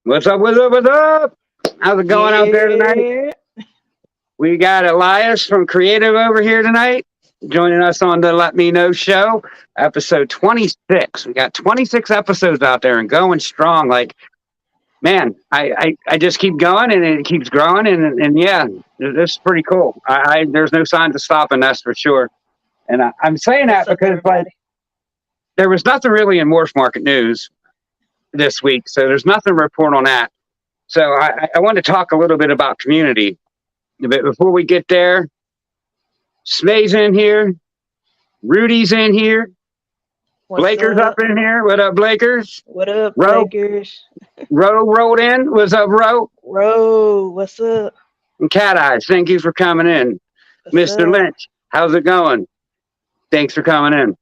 What's up? What's up? What's up? How's it going out there tonight? Yeah. We got Elias from Creative over here tonight, joining us on the Let Me Know show, episode 26. We got 26 episodes out there and going strong. Like, man, I just keep going and it keeps growing. And yeah, this is pretty cool. There's no signs of stopping, that's for sure. And I'm saying What's that up, because, like, everybody? there was nothing really in Morph Market News this week. So there's nothing to report on that. So I want to talk a little bit about community. But before we get there, Smay's in here, Rudy's in here, What's Blaker's up up? in here. What up, Blakers? What up, Ro, Blakers? Ro rolled in. What's up, Ro? Ro, what's up? And Cat Eyes, thank you for coming in. What's Mr. up? Lynch, how's it going? Thanks for coming in.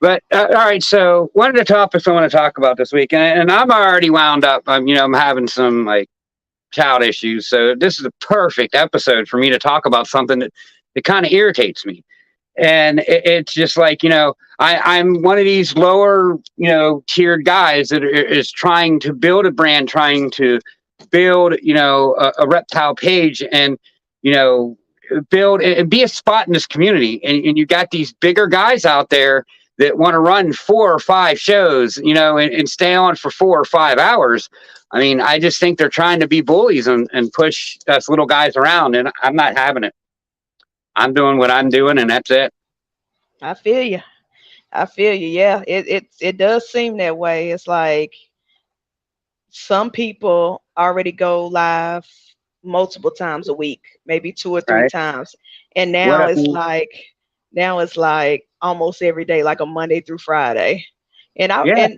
But all right, so one of the topics I want to talk about this week, and I'm already wound up. I'm having some like child issues, so this is a perfect episode for me to talk about something that kind of irritates me. And it's just like, I'm one of these lower, tiered guys that is trying to build a brand, trying to build, a reptile page and, build and be a spot in this community. And you got these bigger guys out there that want to run 4 or 5 shows, and stay on for 4 or 5 hours. I mean, I just think they're trying to be bullies and push us little guys around, and I'm not having it. I'm doing what I'm doing, and that's it. I feel you. I feel you. Yeah, it does seem that way. It's like some people already go live multiple times a week, maybe 2 or 3 Right? times, and What now up? it's like almost every day, like a Monday through Friday. And I Yeah,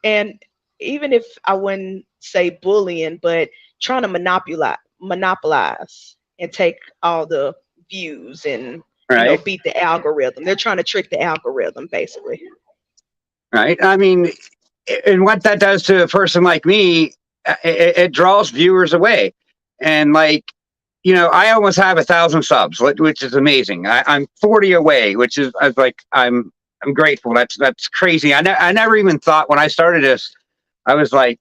and even if I wouldn't say bullying, but trying to monopolize and take all the views and right, beat the algorithm. They're trying to trick the algorithm basically. right. I mean, and what that does to a person like me, it draws viewers away. And like, I almost have 1,000 subs, which is amazing. I'm 40 away, which is I was like, I'm grateful. That's crazy. I never even thought when I started this, I was like,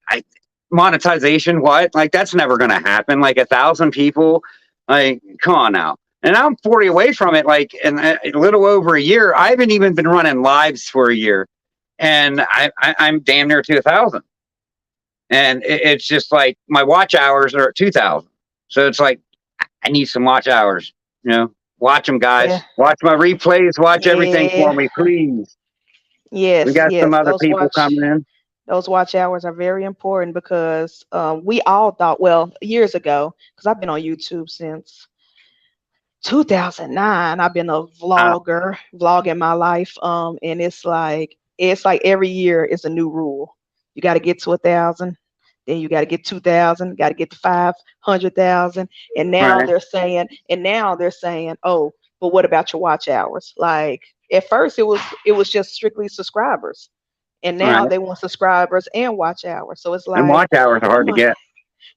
I monetization, what? Like that's never gonna happen. Like 1,000 people, like come on now. And I'm 40 away from it, like in a little over a year. I haven't even been running lives for a year, and I'm damn near to 1,000. And it's just like my watch hours are at 2,000. So it's like I need some watch hours. Watch them, Yeah. guys. Watch my replays. Watch everything for Yeah. me, please. We Yes, got some yes. other people coming in. Those watch hours are very important because we all thought, well, years ago, because I've been on YouTube since 2009. I've been a Uh, vlogger, vlogging my life. And it's like every year is a new rule. You got to get to 1,000, then you got to get 2,000, got to get to 500,000, right, and now they're saying, oh, but what about your watch hours? Like at first, it was just strictly subscribers, and now right. they want subscribers and watch hours. So it's And like, watch hours are oh hard to my, get.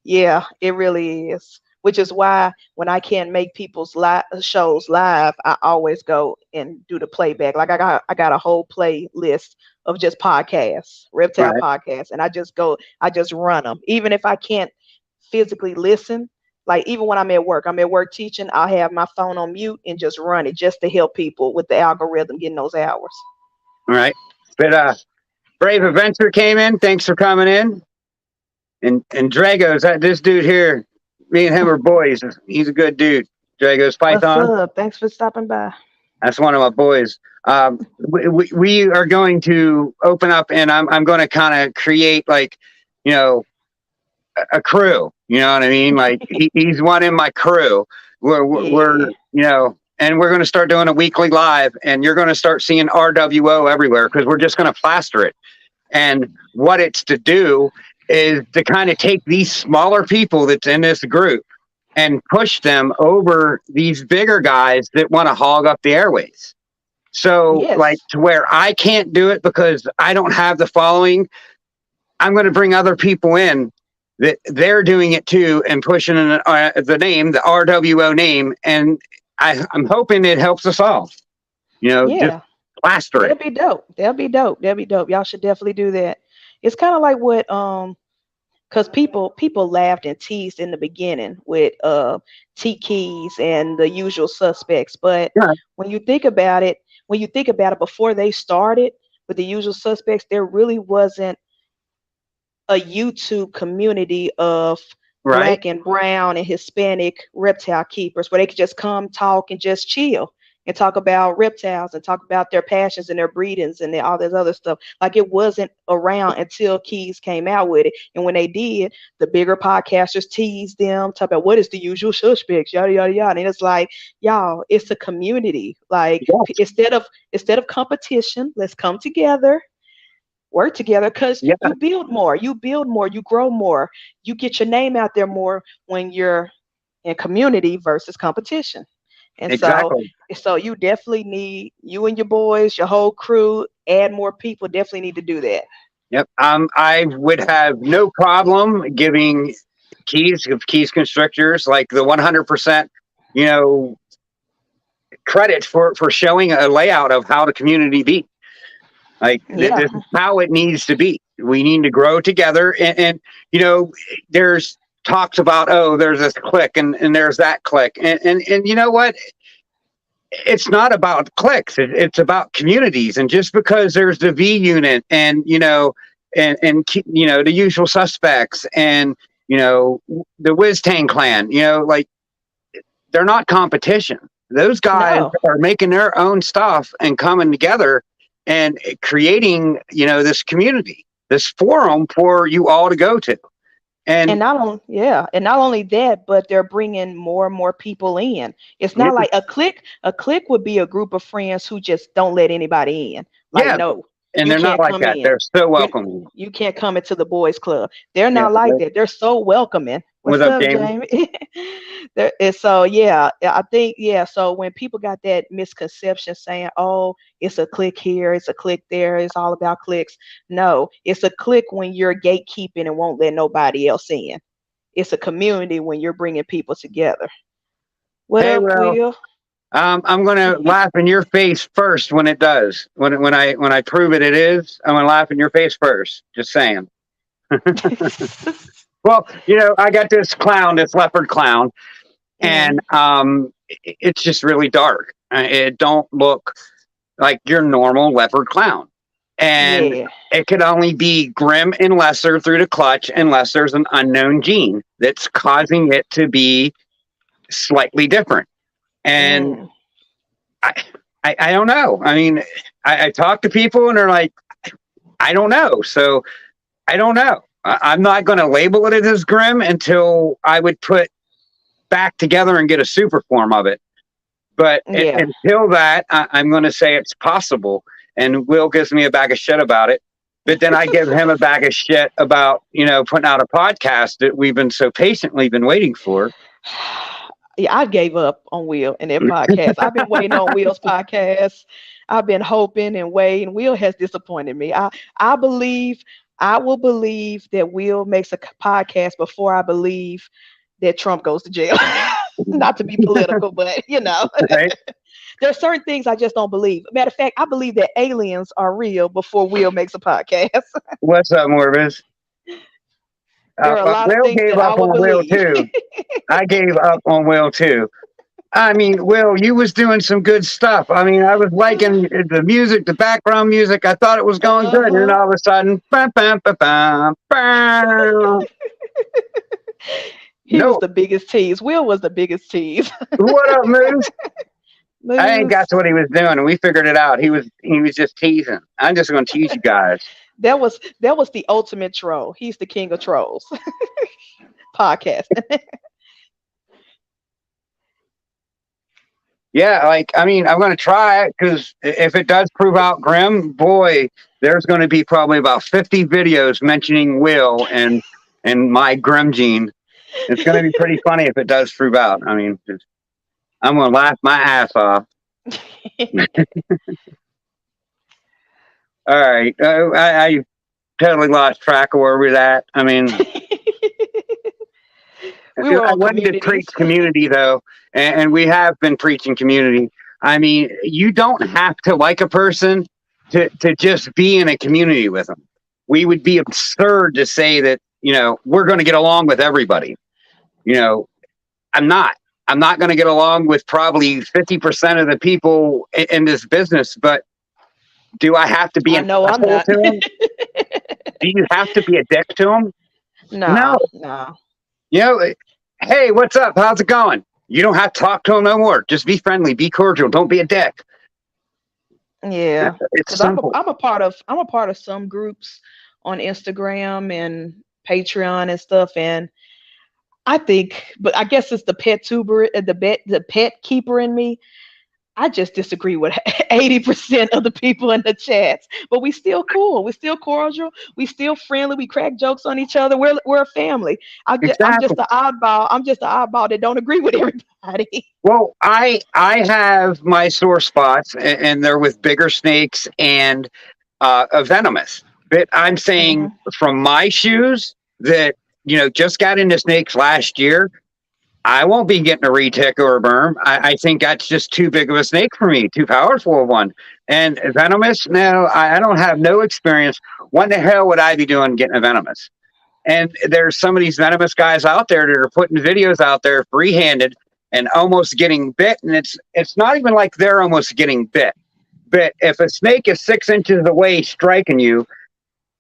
yeah, it really is. Which is why when I can't make people's shows live, I always go and do the playback. Like I got a whole playlist of just podcasts, reptile Right. podcasts, and I just run them. Even if I can't physically listen, like even when I'm at work teaching, I'll have my phone on mute and just run it just to help people with the algorithm getting those hours. All right. But Brave Adventure came in. Thanks for coming in. And Drago's this dude here. Me and him are boys. He's a good dude. Drago's What's Python. up? Thanks for stopping by. That's one of my boys. We are going to open up, and I'm going to kind of create like, you know, a crew. You know what I mean? Like he's one in my crew. We're Yeah. and we're going to start doing a weekly live, and you're going to start seeing RWO everywhere because we're just going to plaster it. And what it's to do is to kind of take these smaller people that's in this group and push them over these bigger guys that want to hog up the airways. So, like, Yes. to where I can't do it because I don't have the following, I'm going to bring other people in that they're doing it too and pushing the name, the RWO name. And I'm hoping it helps us all, just Yeah. plaster That'll it. be dope. That'll be dope. That'll be dope. Y'all should definitely do that. It's kind of like what because people laughed and teased in the beginning with T Keys and the usual suspects, but Yeah. when you think about it, before they started with the usual suspects, there really wasn't a YouTube community of Right. black and brown and Hispanic reptile keepers where they could just come talk and just chill and talk about reptiles and talk about their passions and their breedings and all this other stuff. Like it wasn't around until Keys came out with it. And when they did, the bigger podcasters teased them, talk about what is the usual suspects, yada yada yada. And it's like, y'all, it's a community. Like Yes. instead of competition, let's come together, work together, because Yeah. you build more, you grow more, you get your name out there more when you're in community versus competition. And so Exactly. you definitely need, you and your boys, your whole crew, add more people, definitely need to do that. Yep. I would have no problem giving keys constrictors like the 100%, you know, credit for showing a layout of how the community be. Like Yeah. this is how it needs to be. We need to grow together, and you know, there's talks about, oh, there's this click and there's that click, and you know what? It's not about clicks. It's about communities. And just because there's the V unit and, you know, you know, the usual suspects and, you know, the Whiz Tang clan, you know, like they're not competition. Those guys No. are making their own stuff and coming together and creating, you know, this community, this forum for you all to go to. And And not only that, but they're bringing more and more people in. It's yeah, not like a clique would be a group of friends who just don't let anybody in. Like, yeah, no, and you they're not can't like come that. in. They're so You welcoming. you can't come into the boys club. They're Yeah. not like that. They're so welcoming. What's What's up, up, Jamie? Jamie? And so yeah, I think, yeah. So when people got that misconception saying, "Oh, it's a clique here, it's a clique there, it's all about clicks," no, it's a clique when you're gatekeeping and won't let nobody else in. It's a community when you're bringing people together. What Hey, up, well, Will? I'm gonna laugh in your face first when it does. When I prove it is, I'm gonna laugh in your face first. Just saying. Well, you know, I got this clown, this leopard clown, and Mm, it's just really dark. It don't look like your normal leopard clown, and yeah. it could only be grim and lesser through the clutch unless there's an unknown gene that's causing it to be slightly different. And Mm, I, I don't know. I mean, I talk to people and they're like, I don't know. So I don't know. I'm not going to label it as grim until I would put back together and get a super form of it. But yeah. until that, I'm going to say it's possible. And Will gives me a bag of shit about it. But then I give him a bag of shit about, you know, putting out a podcast that we've been so patiently been waiting for. Yeah, I gave up on Will and their podcast. I've been waiting on Will's podcast. I've been hoping and waiting. Will has disappointed me. I believe I will believe that Will makes a podcast before I believe that Trump goes to jail. Not to be political, but Right? there's certain things I just don't believe. Matter of fact, I believe that aliens are real before Will makes a podcast. What's up, Morvis? There are a lot of Will things gave that I up will on Will believe. too. I gave up on Will too. I mean, Will, you was doing some good stuff. I mean, I was liking the music, the background music. I thought it was going good, and then Uh-huh. all of a sudden, bam, bam, bam, bam, bam. He was No, the biggest tease. Will was the biggest tease. what up, Moose? I think Moose. that's what he was doing, and we figured it out. He was just teasing. I'm just going to tease you guys. That was the ultimate troll. He's the king of trolls. Podcast. Yeah, like I mean, I'm going to try it because if it does prove out grim, boy, there's going to be probably about 50 videos mentioning Will and my grim gene. It's going to be pretty funny if it does prove out. I mean, I'm going to laugh my ass off. All right, I totally lost track of where we're at. I mean, We were I on wanted to preach communities. community though, and we have been preaching community. I mean, you don't have to like a person to just be in a community with them. we would be absurd to say that, we're going to get along with everybody. You know, I'm not. I'm not going to get along with probably 50% of the people in this business, but do I have to be I an know I'm asshole not. to them? Do you have to be a dick to them? No. No, no. You know, hey, what's up? How's it going? You don't have to talk to them no more. Just be friendly, be cordial. Don't be a dick. Yeah, It's because I'm a simple. I'm a part of some groups on Instagram and Patreon and stuff, and I think, but I guess it's the pet tuber, the pet keeper in me. I just disagree with 80% of the people in the chats, but we still cool. We still cordial. We still friendly. We crack jokes on each other. We're a family. I'm just Exactly. the oddball. I'm just the oddball that don't agree with everybody. Well, I have my sore spots, and they're with bigger snakes and venomous. But I'm saying Hmm. from my shoes that just got into snakes last year. I won't be getting a retic or a berm. I think that's just too big of a snake for me, too powerful of one. And venomous, no, I don't have no experience. What the hell would I be doing getting a venomous? And there's some of these venomous guys out there that are putting videos out there free-handed and almost getting bit. And it's not even like they're almost getting bit. But if a snake is 6 inches away striking you,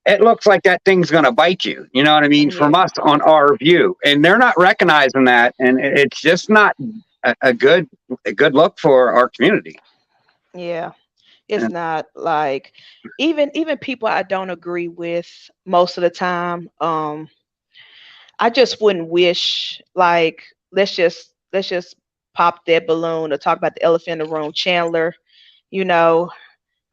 it looks like that thing's going to bite you. You know what I mean? From Yeah, us on our view, and they're not recognizing that, and it's just not a good look for our community. yeah. It's And not like even people I don't agree with most of the time. I just wouldn't wish like let's just pop that balloon or talk about the elephant in the room. Chandler, you know,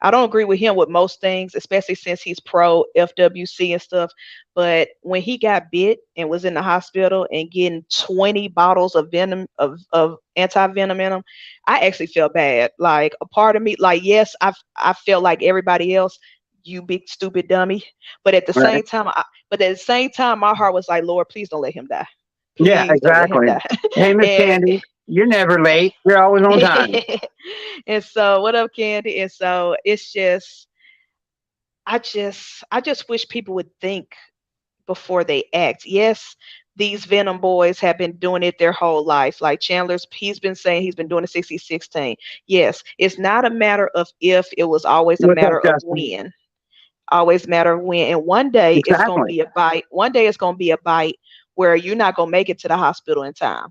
I don't agree with him with most things, especially since he's pro FWC and stuff. But when he got bit and was in the hospital and getting 20 bottles of venom of anti-venom in him, I actually felt bad. Like a part of me, like, yes, I felt like everybody else, you big stupid dummy. But at the right? same time, my heart was like, Lord, please don't let him die. Yeah, Please don't let him exactly. die. Hey, Miss and Candy, you're never late. You're always on time. and so what up, Candy? And so it's just I just wish people would think before they act. Yes, these Venom boys have been doing it their whole life. Like Chandler's, he's been saying he's been doing it 6016. Yes, it's not a matter of if, it was always a What's up, matter of Justin? when. Always matter of when. And one day it's gonna Exactly. be a bite. One day it's gonna be a bite where you're not gonna make it to the hospital in time.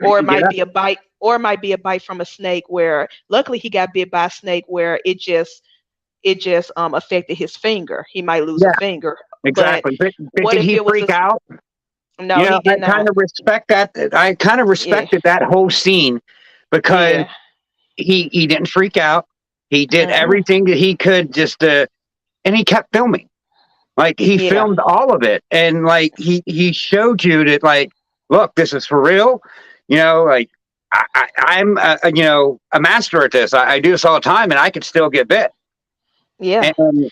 Or it might Yeah, be a bite, or it might be a bite from a snake where luckily he got bit by a snake where it just affected his finger. He might lose a yeah, finger. But exactly. But what did if he it was a freak out? no, he I did kind not. of respect that. I kind of Yeah, respected that whole scene because yeah. he didn't freak out. He did Mm-mm. everything that he could and he kept filming. Like he Yeah, filmed all of it, and like he showed you that like, look, this is for real. Like I'm a master at this. I do this all the time, and I could still get bit. yeah, And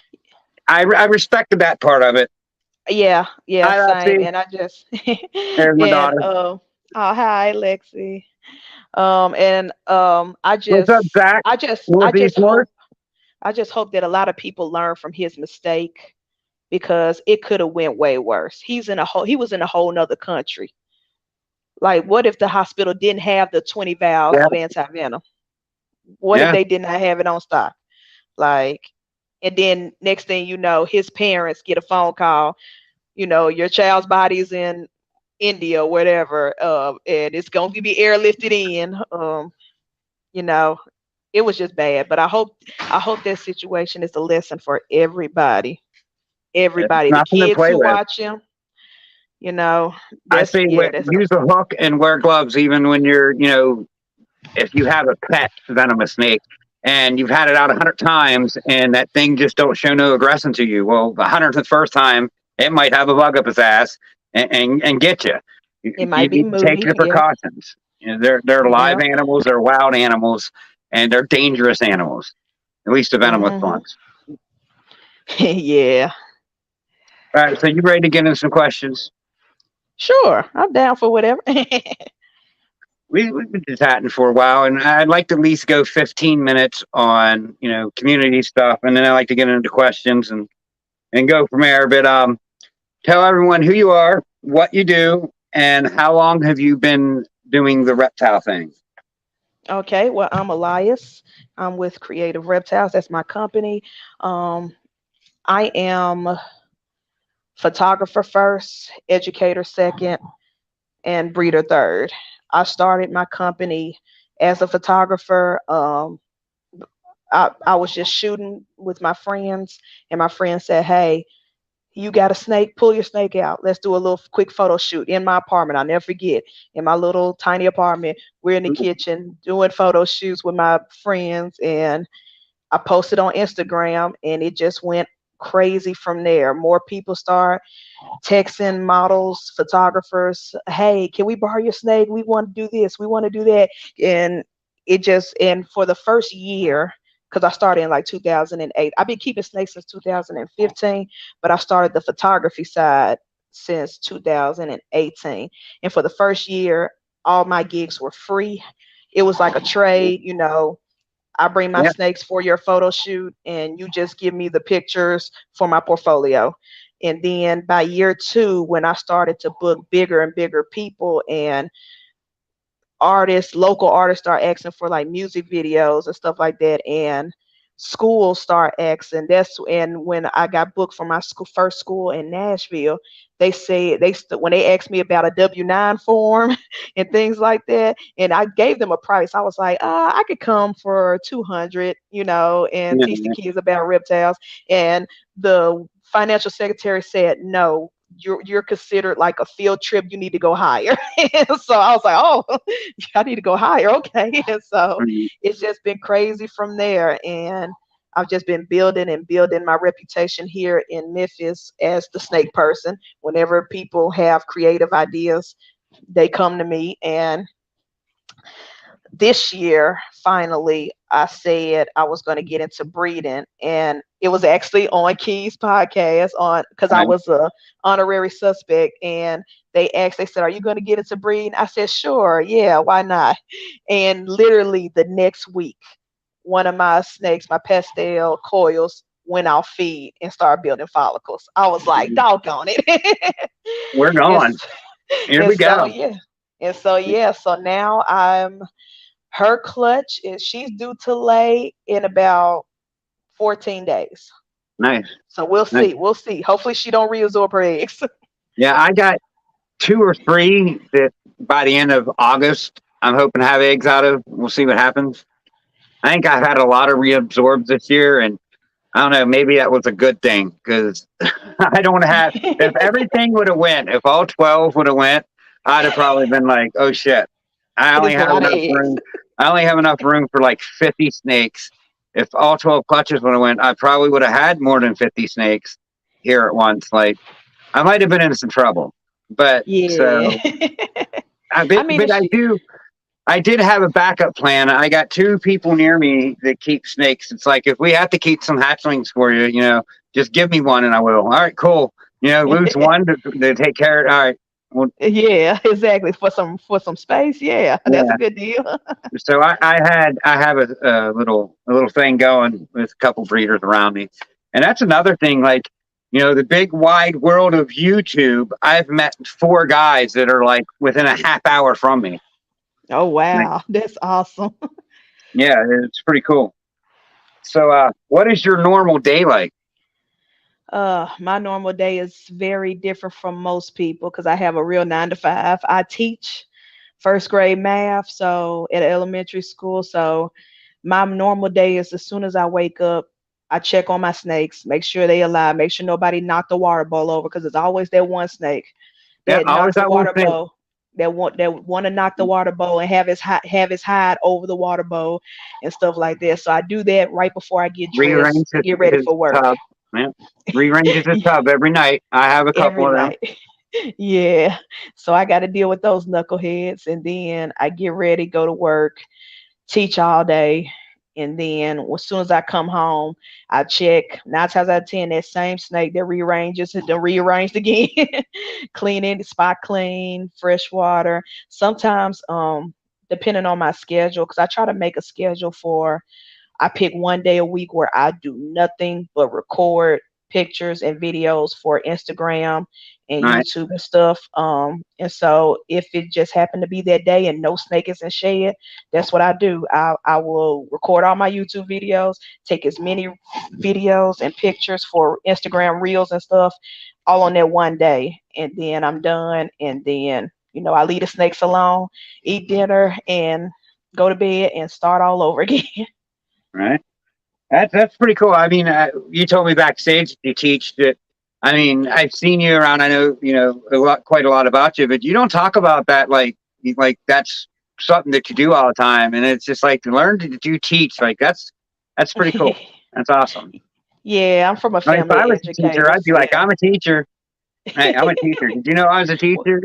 I respected that part of it. yeah, yeah. I Same. see. And I just There's my and daughter. oh, hi, Lexi. And What's up, Zach? I just I Northeast just North. hope I just hope that a lot of people learn from his mistake because it could have went way worse. He was in a whole nother country. Like, what if the hospital didn't have the 20 vials Yeah, of anti-venom? What if yeah, they did not have it on stock? Like, and then next thing you know, his parents get a phone call, your child's body's in India or whatever, and it's going to be airlifted in. You know, it was just bad. But I hope that situation is a lesson for everybody. it's Everybody, the nothing to kids play who with. watch him, you know, I that's say yeah, that's use a hook and wear gloves, even when if you have a pet venomous snake and you've had it out 100 times and that thing just don't show no aggression to you. Well, the 101st time, it might have a bug up its ass and get you. it You might be need to take moody. your Yeah, precautions. They're live yeah. animals, they're wild animals, and they're dangerous animals. At least the venomous Hmm. ones. Yeah. All right, so you ready to get in some questions? Sure, I'm down for whatever. We've been chatting for a while, and I'd like to at least go 15 minutes on community stuff, and then I like to get into questions and and go from there. But tell everyone who you are, what you do, and how long have you been doing the reptile thing? Okay, well, I'm Elias. I'm with Creative Reptiles. That's my company. Um, I am photographer first, educator second, and breeder third. I started my company as a photographer. I was just shooting with my friends, and my friend said, "Hey, you got a snake? Pull your snake out. Let's do a little quick photo shoot in my apartment." I'll never forget. In my little tiny apartment, we're in the kitchen doing photo shoots with my friends, and I posted on Instagram, and it just went crazy from there. More people start texting models, photographers, "Hey, can we borrow your snake? We want to do this. We want to do that." And and for the first year, because I started in like 2008, I've been keeping snakes since 2015, but I started the photography side since 2018. And for the first year, all my gigs were free. It was like a trade, I bring my Yeah, snakes for your photo shoot, and you just give me the pictures for my portfolio. And then by year two, when I started to book bigger and bigger people, and local artists start asking for like music videos and stuff like that, and schools start asking. And when I got booked for my first school in Nashville, they said when they asked me about a W-9 form and things like that, and I gave them a price. I was like, I could come for 200, and yeah, teach the kids about reptiles. And the financial secretary said, no, you're considered like a field trip. You need to go higher. So I was like, oh, I need to go higher. Okay. And so mhm. it's just been crazy from there. And I've just been building and building my reputation here in Memphis as the snake person. Whenever people have creative ideas, they come to me. And this year, finally, I said I was going to get into breeding, and it was actually on Key's podcast on because I Right. was a honorary suspect, and they said, "Are you going to get into breeding?" I said, "Sure, yeah, why not?" And literally the next week, one of my snakes, my pastel coils, went off feed and started building follicles. I was like, Mhm. "Doggone it!" We're and, going. Here and we so go. yeah, and so yeah, so now her clutch is she's due to lay in about 14 days. Nice. So we'll Nice. see. We'll see. Hopefully she don't reabsorb her eggs. Yeah, I got two or three that by the end of August, I'm hoping to have eggs out of. We'll see what happens. I think I've had a lot of reabsorbs this year, and I don't know. Maybe that was a good thing because I don't have. If everything would have went, if all 12 would have went, I'd have probably been like, "Oh shit, I only It's a have lot of enough eggs. room. I only have enough room for like 50 snakes. If all 12 clutches would have went, I probably would have had more than 50 snakes here at once. Like I might have been in some trouble, but Yeah. so I I bit, mean, but it's, I did have a backup plan. I got two people near me that keep snakes. It's like if we have to keep some hatchlings for you, just give me one and I will. All right, cool. Lose one to take care of. All right. Well, yeah, exactly. For some space, yeah, that's a yeah. good deal. So I have a little thing going with a couple breeders around me, and that's another thing. Like the big wide world of YouTube. I've met four guys that are like within a half hour from me. Oh Like, wow, that's awesome. yeah, it's pretty cool. So, what is your normal day like? My normal day is very different from most people because I have a real 9 to 5. I teach first grade math, so at elementary school. So my normal day is as soon as I wake up, I check on my snakes, make sure they alive, make sure nobody knocked the water bowl over because it's always that one snake Yeah, that always knocks the that one water thing. bowl. That want to knock the water bowl and have his hide over the water bowl and stuff like that. So I do that right before I get dressed Rearrange to get ready his for work. tub. Yeah, rearranges his tub every night. I have a Every couple of them. night. Yeah. So I got to deal with those knuckleheads, and then I get ready, go to work, teach all day. And then as soon as I come home, I check 9 times out of 10 that same snake that rearranges it, then rearranged again. Clean it, spot clean, fresh water. Sometimes, depending on my schedule, because I try to make a schedule I pick one day a week where I do nothing but record pictures and videos for Instagram and Right. YouTube and stuff. And so if it just happened to be that day and no snake is in shed, that's what I do. I will record all my YouTube videos, take as many videos and pictures for Instagram reels and stuff all on that one day, and then I'm done. And then I leave the snakes alone, eat dinner, and go to bed and start all over again. Right. That's pretty cool. I mean, you told me backstage that you teach that. I mean, I've seen you around. I know quite a lot about you, but you don't talk about that like that's something that you do all the time. And it's just like to learn to do teach. Like that's pretty cool. That's awesome. Yeah, I'm from a I mean, if family I of was a teacher, educators. I'd be like, Yeah. I'm a teacher. Hey, I'm a teacher. Did you know I was a teacher?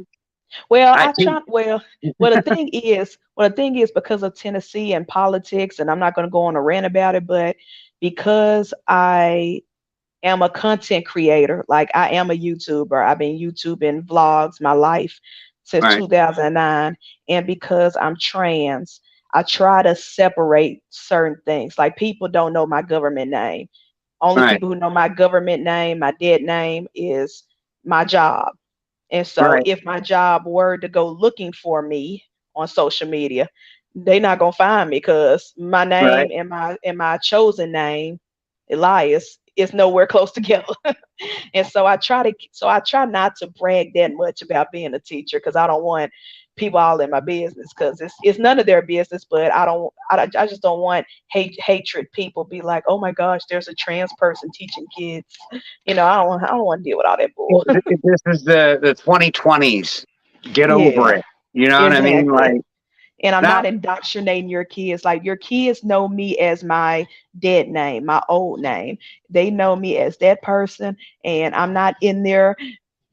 Well, I I teach. try. Well, the thing is, because of Tennessee and politics, and I'm not going to go on a rant about it, but because I am a content creator, like I am a YouTuber. I've been YouTubing vlogs my life since Right. 2009, and because I'm trans, I try to separate certain things. Like people don't know my government name. Only Right. people who know my government name, my dead name, is my job. And so Right. if my job were to go looking for me on social media, they not gonna find me because my Right. name and my chosen name, Elias, is nowhere close together. And so I try not to brag that much about being a teacher because I don't want people all in my business because it's none of their business. But I just don't want hatred. People be like, oh my gosh, there's a trans person teaching kids. I don't want to deal with all that bull. This is the 2020s. Get over Yeah, it. You know what I mean? exactly. Like And I'm now. not indoctrinating your kids. Like your kids know me as my dead name, my old name. They know me as that person, and I'm not in there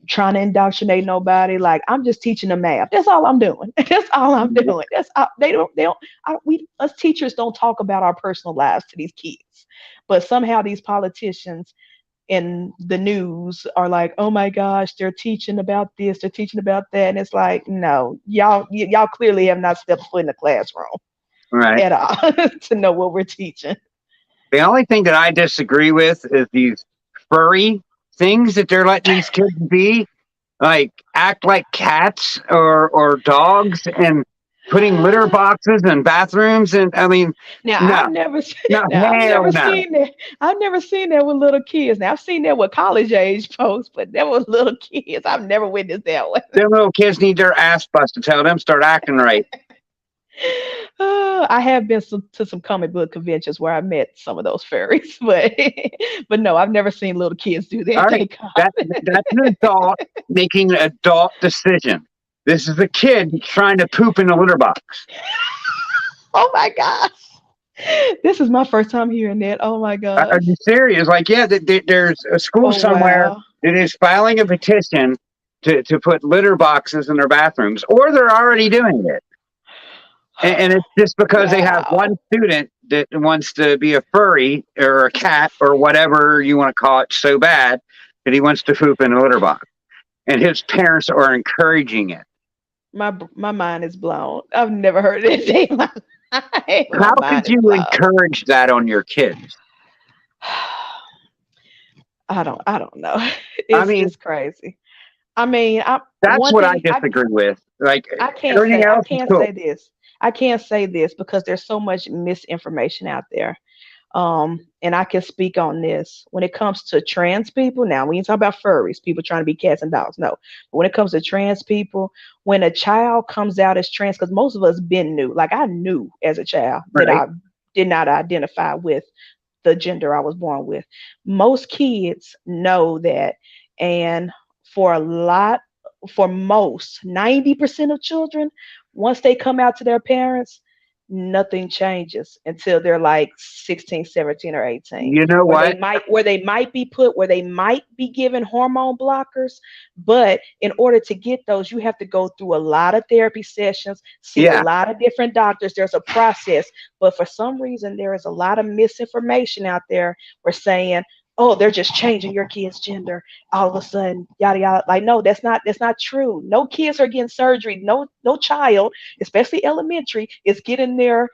trying to indoctrinate nobody. Like I'm just teaching them math. That's all I'm doing. That's all I'm doing. That's they don't we us teachers don't talk about our personal lives to these kids. But somehow these politicians in the news are like, oh my gosh, they're teaching about this, they're teaching about that, and it's like, no, y'all clearly have not stepped foot in the classroom Right. at all to know what we're teaching. The only thing that I disagree with is these furry things that they're letting these kids be, like act like cats or dogs and putting litter boxes in bathrooms. And I mean, Now no, I've never no, now I've hell never no. seen that. I've never seen that with little kids. Now I've seen that with college age folks, but that was little kids. I've never witnessed that one. Them little kids need their ass busted. Tell them start acting right. I have been to some comic book conventions where I met some of those fairies, but but no, I've never seen little kids do All that. right, Thank God. that's an adult making an adult decision. This is a kid trying to poop in a litter box. Oh my gosh. This is my first time hearing that. Oh my Are gosh. you serious? Like, yeah, there's a school Oh somewhere wow. that is filing a petition to put litter boxes in their bathrooms, or they're already doing it. And it's just because they have Wow. one student that wants to be a furry or a cat or whatever you want to call it so bad that he wants to poop in a litter box. And his parents are encouraging it. My mind is blown. I've never heard of this day in my life. My How could mind is you blown. encourage that on your kids? I don't know. I It's mean, it's crazy. I mean, I that's one what I thing disagree with. Like, I can't everything say I else is can't cool. say this. I can't say this because there's so much misinformation out there. And I can speak on this when it comes to trans people. Now, we ain't talk about furries, people trying to be cats and dogs. No, but when it comes to trans people, when a child comes out as trans, because most of us been new. Like I knew as a child that Right. I did not identify with the gender I was born with. Most kids know that, and for a lot, for most, 90% of children, once they come out to their parents, nothing changes until they're like 16, 17, or 18, You know what? where they might be given hormone blockers. But in order to get those, you have to go through a lot of therapy sessions, see a Yeah. lot of different doctors. There's a process. But for some reason, there is a lot of misinformation out there. We're saying, oh, they're just changing your kid's gender all of a sudden, yada yada. Like, no, that's not true. No kids are getting surgery. No child, especially elementary, is getting their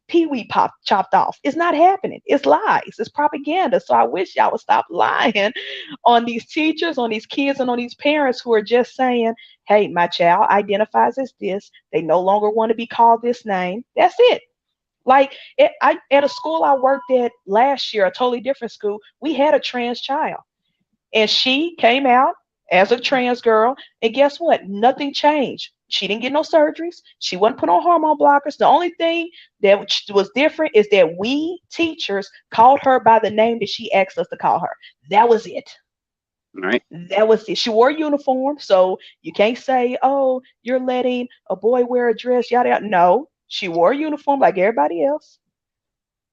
Pee-wee pop chopped off. It's not happening. It's lies. It's propaganda. So I wish y'all would stop lying on these teachers, on these kids, and on these parents who are just saying, hey, my child identifies as this. They no longer want to be called this name. That's it. Like at a school I worked at last year, a totally different school, we had a trans child. And she came out as a trans girl. And guess what? Nothing changed. She didn't get no surgeries. She wasn't put on hormone blockers. The only thing that was different is that we teachers called her by the name that she asked us to call her. That was it. Right. That was it. She wore a uniform, so you can't say, "Oh, you're letting a boy wear a dress." Yada yada. No, she wore a uniform like everybody else,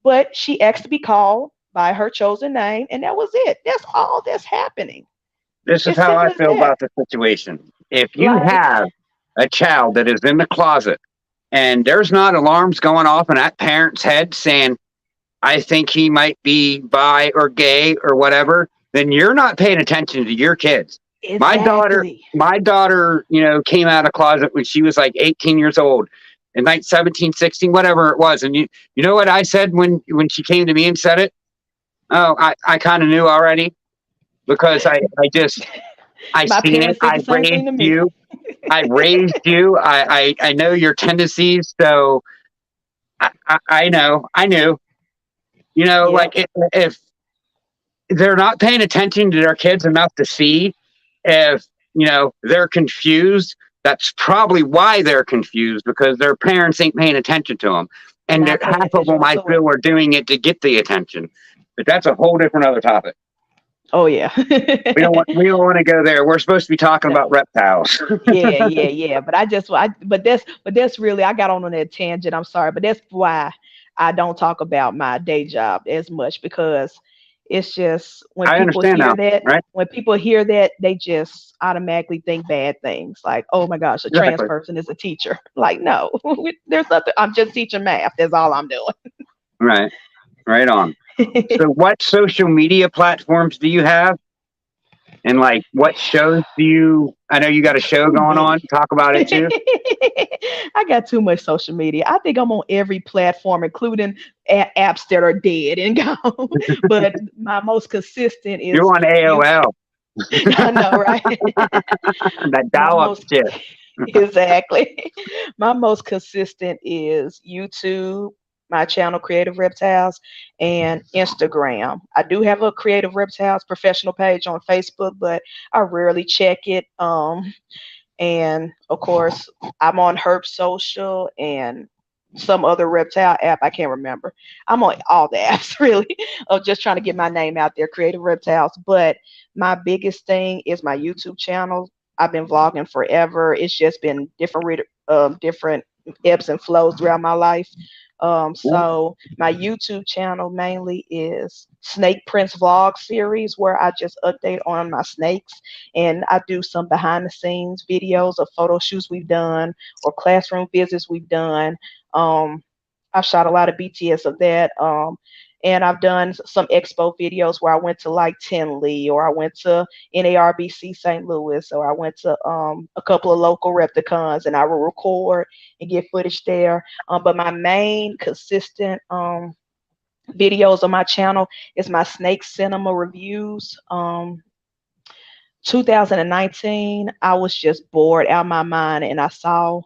but she asked to be called by her chosen name, and that was it. That's all that's happening. This is It's how I simple as feel that. about the situation. If you Like, have a child that is in the closet and there's not alarms going off in that parent's head saying, I think he might be bi or gay or whatever, then you're not paying attention to your kids. My daughter, exactly. my daughter, came out of closet when she was like 18 years old, and like 17, 16, whatever it was. And you know what I said when she came to me and said it? Oh, I kind of knew already because I My seen it. parents did the same thing to me. I raised you. I know your tendencies. So I know. I knew. Yep. Like if they're not paying attention to their kids enough to see if they're confused, that's probably why they're confused, because their parents ain't paying attention to them, and Not paying half of attention them I whatsoever. feel are doing it to get the attention. But that's a whole different other topic. Oh yeah. We don't want to go there. We're supposed to be talking about No. reptiles. Yeah. But but that's really, I got on that tangent. I'm sorry, but that's why I don't talk about my day job as much, because it's just when I people understand hear now, that, right? they just automatically think bad things like, oh my gosh, a trans Exactly. person is a teacher. Like, no, there's nothing. I'm just teaching math. That's all I'm Right. Right on. doing. So what social media platforms do you have? And like what shows do you I know you got a show Too going on. many. Talk about it too. I got too much social media. I think I'm on every platform, including apps that are dead and gone. But my most consistent You're is on you. AOL. I know, right? That My dial up most shit. exactly. My most consistent is YouTube, my channel Creative Reptiles, and Instagram. I do have a Creative Reptiles professional page on Facebook, but I rarely check it. And of course, I'm on Herp Social and some other reptile app. I can't remember. I'm on all the apps really of just trying to get my name out there, Creative Reptiles. But my biggest thing is my YouTube channel. I've been vlogging forever. It's just been different ebbs and flows throughout my life. So my YouTube channel mainly is Snake Prince Vlog series, where I just update on my snakes, and I do some behind the scenes videos of photo shoots we've done or classroom visits we've done. Um, I shot a lot of BTS of that. And I've done some expo videos where I went to like Tinley, or I went to NARBC St. Louis, or I went to a couple of local Repticons, and I will record and get footage there. But my main consistent videos on my channel is my snake cinema reviews. 2019, I was just bored out of my mind, and I saw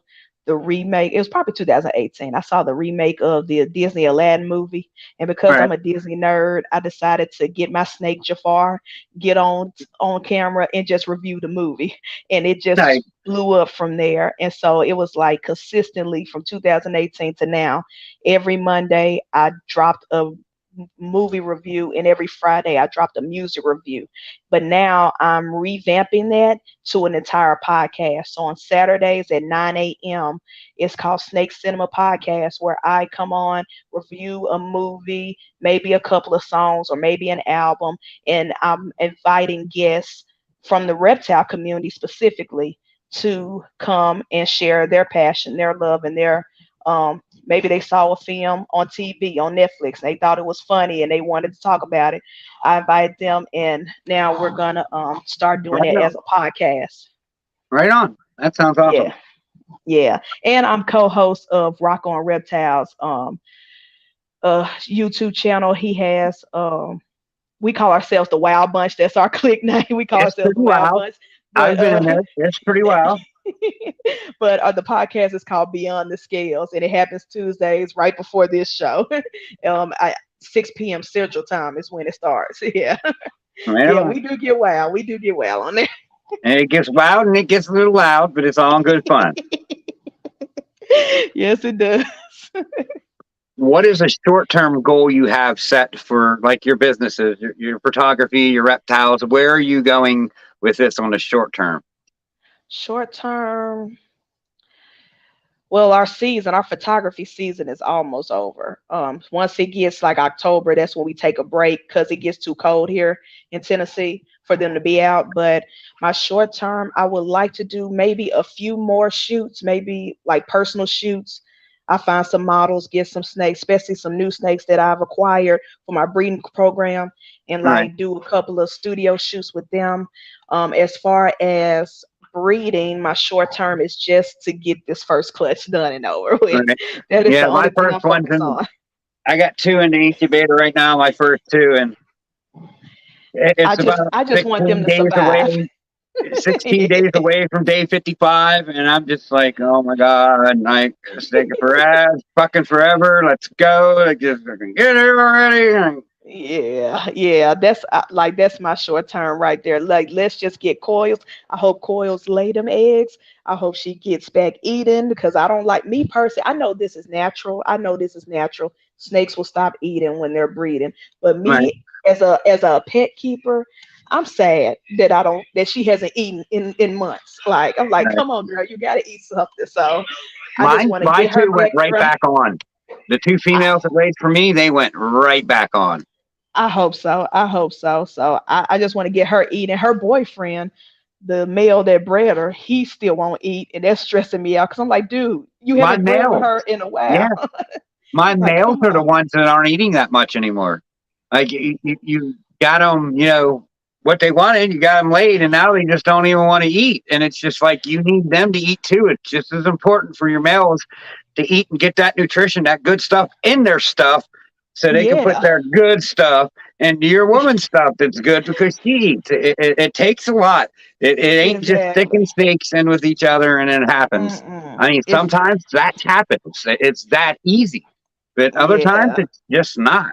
the remake. It was probably 2018. I saw the remake of the Disney Aladdin movie, and because Right. I'm a Disney nerd, I decided to get my snake Jafar, get on camera, and just review the movie, and it Nice. just blew up from there. And so it was like consistently from 2018 to now, every Monday I dropped a movie review, and every Friday I dropped a music review. But now I'm revamping that to an entire podcast. So on Saturdays at 9 a.m., it's called Snake Cinema Podcast, where I come on, review a movie, maybe a couple of songs, or maybe an album, and I'm inviting guests from the reptile community specifically to come and share their passion, their love, and their maybe they saw a film on TV on Netflix. They thought it was funny and they wanted to talk about it. I invited them, and now we're gonna start doing Right it on. as a podcast. Right on. That sounds Yeah, awesome. yeah. And I'm co-host of Rock on Reptiles. YouTube channel. He has we call ourselves the Wild Bunch. That's our clique name. We call It's ourselves pretty the Wild wild. Bunch. I've But been in there. It's pretty wild. but the podcast is called Beyond the Scales, and it happens Tuesdays right before this show. 6 p.m. Central Time is when it starts. Yeah, yeah, Well, we do get wild. We do get wild on there. and it gets wild and it gets a little loud, but it's all in good fun. Yes, it does. What is a short-term goal you have set for like your businesses, your photography, your reptiles? Where are you going with this on the short term? Short term. Well, our photography season is almost over. Once it gets like October, that's when we take a break because it gets too cold here in Tennessee for them to be out. But my short term, I would like to do maybe a few more shoots, maybe like personal shoots. I find some models, get some snakes, especially some new snakes that I've acquired for my breeding program, and Right, like do a couple of studio shoots with them. As far as breeding, my short term is just to get this first clutch done and over with. right. That is Yeah, the my only thing first I'm one's focused in. on. I got two in the incubator right now. My first two, and it's about I just want them 16 to days survive. away. 16 days away from day 55, and I'm just like, oh my god, like it's taking forever, fucking forever. Let's go, like just fucking get here already. Yeah, yeah, that's like that's my short term right there. Like, let's just get Coils. I hope Coils lay them eggs. I hope she gets back eating because I don't like me personally. I know this is natural. I know this is natural. Snakes will stop eating when they're breeding. But Right, me as a pet keeper, I'm sad that I don't that she hasn't eaten in months. Like I'm like, right. come on, girl, you gotta eat something. So I just Mine, want to my get her two went back right running. back on. The two I, females that laid for me, they went right back on. I hope so. I hope so. So I just want to get her eating. Her boyfriend, the male that bred her, he still won't eat, and that's stressing me out because I'm like, dude, you My haven't bred with males, her in a yeah, while. my Like, males come are the on. ones that aren't eating that much anymore. Like you got them, what they wanted, you got them laid, and now they just don't even want to eat. And it's just like you need them to eat too. It's just as important for your males to eat and get that nutrition, that good stuff in their stuff, so they can put Yeah, their good stuff into your woman's stuff that's good because she eats. It takes a lot. It ain't just sticking exactly. steaks in with each other and it happens. Mm-mm. I mean, It's sometimes that happens. It's that easy, but other times yeah. it's just not.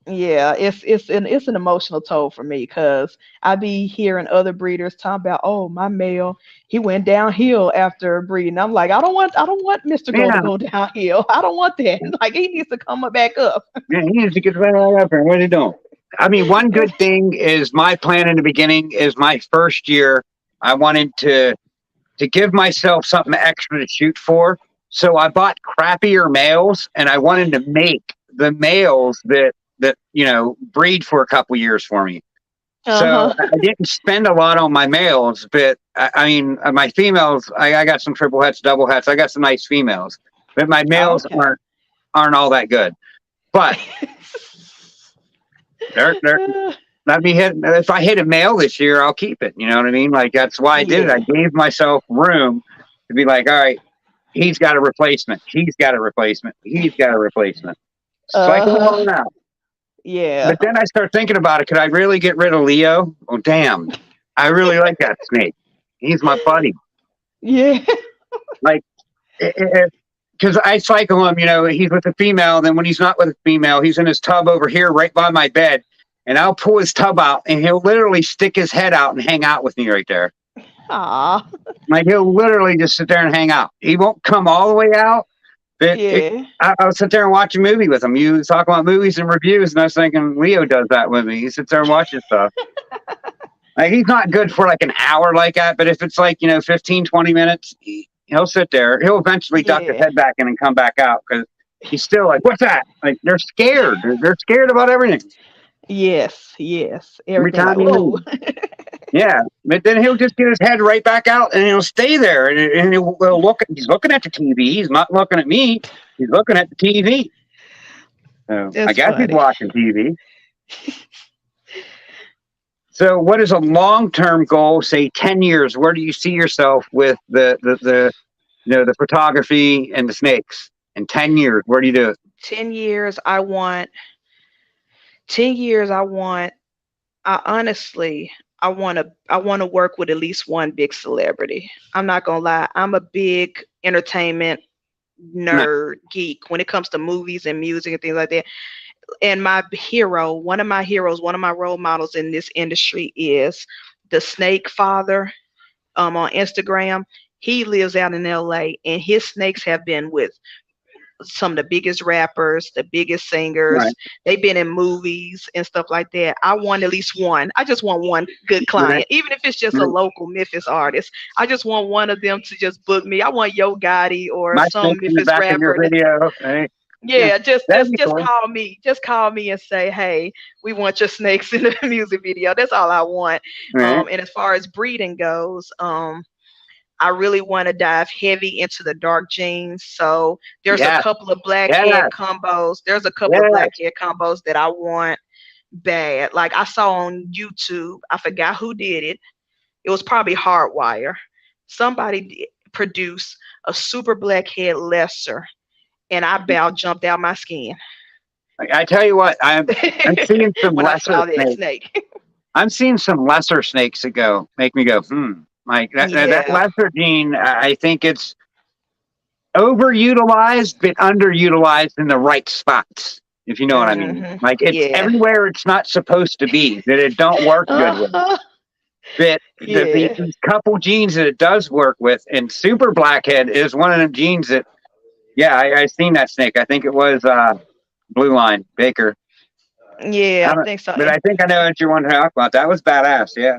Yeah, it's an emotional toll for me because I be hearing other breeders talk about, oh, my male, he went downhill after breeding. I'm like, I don't want Mr. Gold to Yeah, go downhill. I don't want that. Like he needs to come back up. yeah, he needs to get right up there. What are you doing? I mean, one good thing is my plan in the beginning is my first year. I wanted to give myself something extra to shoot for, so I bought crappier males, and I wanted to make the males that breed for a couple years for me. So Uh-huh. I didn't spend a lot on my males, but I mean, my females. I got some triple hets, double hets. I got some nice females, but my males Okay. aren't all that good. But they're let me hit. If I hit a male this year, I'll keep it. You know what I mean? Like that's why I did it. I Yeah. gave myself room to be like, all right, he's got a replacement. He's got a replacement. He's got a replacement. Cycle them Uh-huh. on out. Yeah. But then I start thinking about it. Could I really get rid of Leo? Oh, damn. I really like that snake. He's my buddy. Yeah. Like, because I cycle him, he's with a female. Then when he's not with a female, he's in his tub over here right by my bed. And I'll pull his tub out and he'll literally stick his head out and hang out with me right there. Aw. Like he'll literally just sit there and hang out. He won't come all the way out. But Yeah. I'll sit there and watch a movie with him. You talk about movies and reviews, and I was thinking Leo does that with me. He sits there and watches stuff. Like he's not good for like an hour like that, but if it's like 15, 20 minutes, he'll sit there. He'll eventually duck his Yeah. head back in and come back out because he's still like, "What's that?" Like they're scared. They're scared about everything. Yes. Yes. Every Everything time like, he whoa. moves. Yeah, but then he'll just get his head right back out and he'll stay there and he'll look. He's looking at the TV. He's not looking at me. He's looking at the TV. So I That's guess he's funny. watching TV. So, what is a long-term goal? Say 10 years. Where do you see yourself with the photography and the snakes in 10 years? Where do you do it? 10 years, I want 10 years. I honestly, I want to work with at least one big celebrity. I'm not gonna lie. I'm a big entertainment No, nerd geek when it comes to movies and music and things like that. And one of my role models in this industry is the Snake Father on Instagram. He lives out in LA, and his snakes have been with some of the biggest rappers, the biggest right, singers. They've been in movies and stuff like that. I want at least one. I just want one good right, client, even if it's just a right. local Memphis artist. I just want one of them to just book me. I want Yo Gotti or My some snake's in the Memphis back of your rapper. video, right? Yeah, Yeah, just that'd just be just cool. call me. Just call me and say, "Hey, we want your snakes in the music video." That's all I want. Right? And as far as breeding goes, I really want to dive heavy into the dark genes. So there's a Yeah, couple of blackhead yeah, combos. There's a couple of yeah. blackhead combos that I want bad. Like I saw on YouTube, I forgot who did it. It was probably Hardwire. Somebody produced a super blackhead lesser, and I about jumped out my skin I tell you what, I'm seeing some when I lesser saw that snakes. snake. I'm seeing some lesser snakes that make me go, hmm. Like that Yeah. lesser gene, I think it's overutilized, but underutilized in the right spots. If you know what I mean. Like it's Yeah. everywhere it's not supposed to be. That it don't work good with. Uh-huh. But Yeah. these couple genes that it does work with, and super blackhead is one of them genes that. Yeah, I seen that snake. I think it was Blue Line Baker. I Yeah, I don't, think so. but I think I know what you want to talk about. That was badass. Yeah.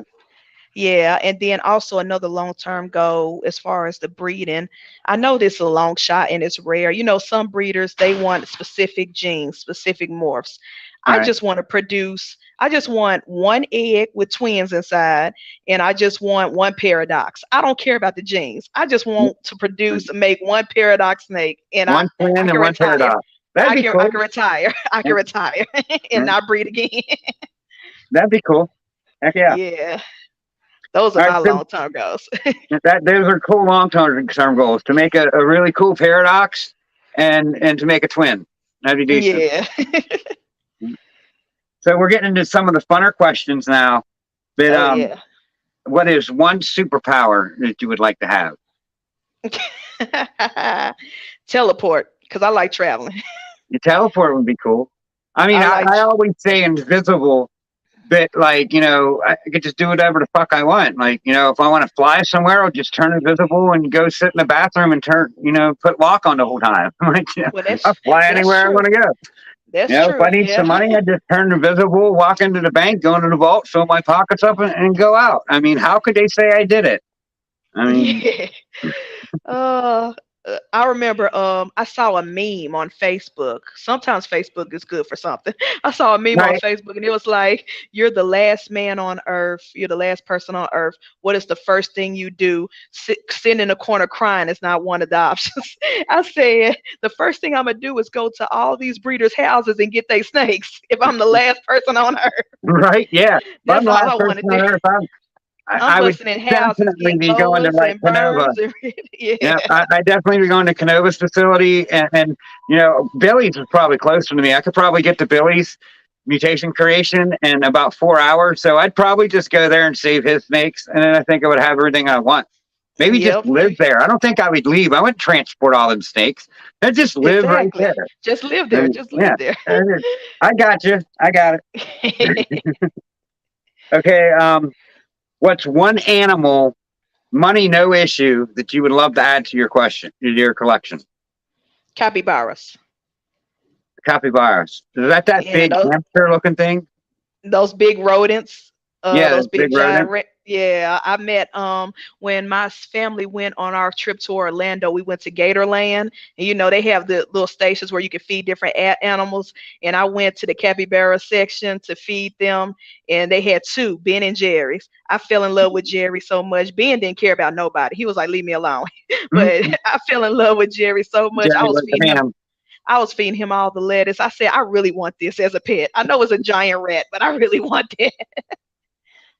Yeah, and then also another long-term goal as far as the breeding. I know this is a long shot and it's rare. Some breeders they want specific genes, specific morphs. All I right. just want to produce. I just want one egg with twins inside, and I just want one paradox. I don't care about the genes. I just want to produce, make one paradox snake, and I One I twin and can one retire. paradox. That'd be I cool. can retire. I Yeah, can retire and yeah. not breed again. That'd be cool. Heck yeah. Yeah, those are All right. my So long-term goals. those are cool long term goals to make a really cool paradox and to make a twin. That'd be decent. Yeah. So we're getting into some of the funner questions now. But Oh yeah. what is one superpower that you would like to have? Teleport, because I like traveling. Your teleport would be cool. I mean, I like. I always say invisible, but like, I could just do whatever the fuck I want. Like, if I want to fly somewhere, I'll just turn invisible and go sit in the bathroom and put lock on the whole time. Like, Well, I'll fly that's anywhere I true. want to go. That's If I true. need some Yeah. money, I just turn invisible, walk into the bank, go into the vault, fill my pockets up, and go out. I mean, how could they say I did it? I mean, Yeah. Uh, I remember I saw a meme on Facebook. Sometimes Facebook is good for something. I saw a meme on right, Facebook and it was like, "You're the last man on earth. You're the last person on earth. What is the first thing you do? Sit in a corner crying is not one of the options." I said, "The first thing I'm gonna do is go to all these breeders' houses and get their snakes. If I'm the last person on earth, right, yeah. If I'm that's the all last I want person to on do. earth, I'm I would busting in houses, definitely getting be going to boas like and Canova. birds and yeah, Yeah, I definitely be going to Canova's facility, and Billy's is probably closer to me. I could probably get to Billy's mutation creation in about 4 hours. So I'd probably just go there and save his snakes, and then I think I would have everything I want. Maybe just yep, live there. I don't think I would leave. I wouldn't transport all them snakes. I'd just live right exactly. there. Just live there. And, Just yeah, live there. I got you. I got it. Okay. What's one animal, money no issue, that you would love to add to your collection? Capybaras. Capybaras. Is that Yeah, big hamster looking thing? those big rodents, Yeah, those that big big giant rodent. yeah, I met when my family went on our trip to Orlando, we went to Gatorland, and they have the little stations where you can feed different animals, and I went to the capybara section to feed them, and they had two Ben and Jerry's. I fell in love with Jerry so much. Ben didn't care about nobody. He was like, leave me alone. But Mhm. I fell in love with Jerry so much. Jerry was the ham. I was feeding him all the lettuce. I said, I really want this as a pet. I know it's a giant rat, but I really want that.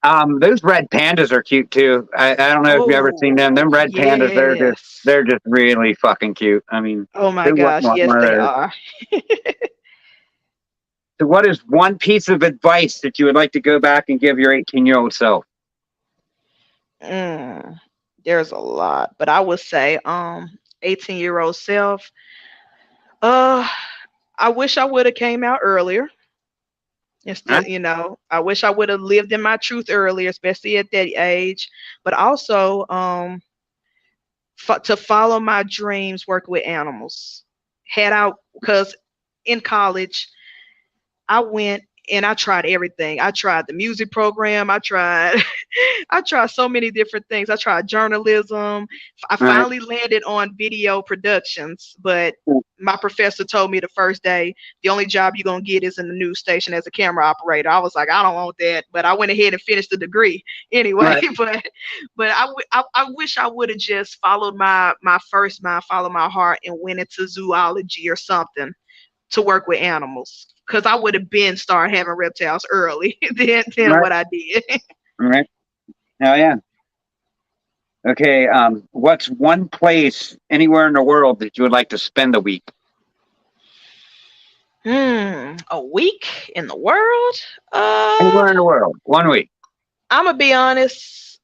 Those red pandas are cute too. I don't know if you ever seen them. Them Oh, red pandas, yes. they're just really fucking cute. I mean, Oh my who wouldn't gosh, want yes one of they those? are. So what is one piece of advice that you would like to go back and give your 18-year-old self? Mm, there's a lot, but I would say 18-year-old self, uh I wish I would have came out earlier. Huh? Instead, I wish I would have lived in my truth earlier, especially at that age. But also, to follow my dreams, work with animals. Had I, because in college, I went and I tried everything. I tried the music program. I tried I tried so many different things. I tried journalism. I All right. finally landed on video productions, but my professor told me the first day, the only job you're gonna get is in the news station as a camera operator. I was like, I don't want that, but I went ahead and finished the degree anyway. Right. But I wish I would have just followed my first mind, followed my heart, and went into zoology or something to work with animals. Because I would have been started having reptiles early than Right. what I did. Right. Hell yeah. Okay. What's one place anywhere in the world that you would like to spend a week? A week in the world? Anywhere in the world, 1 week. I'm gonna be honest.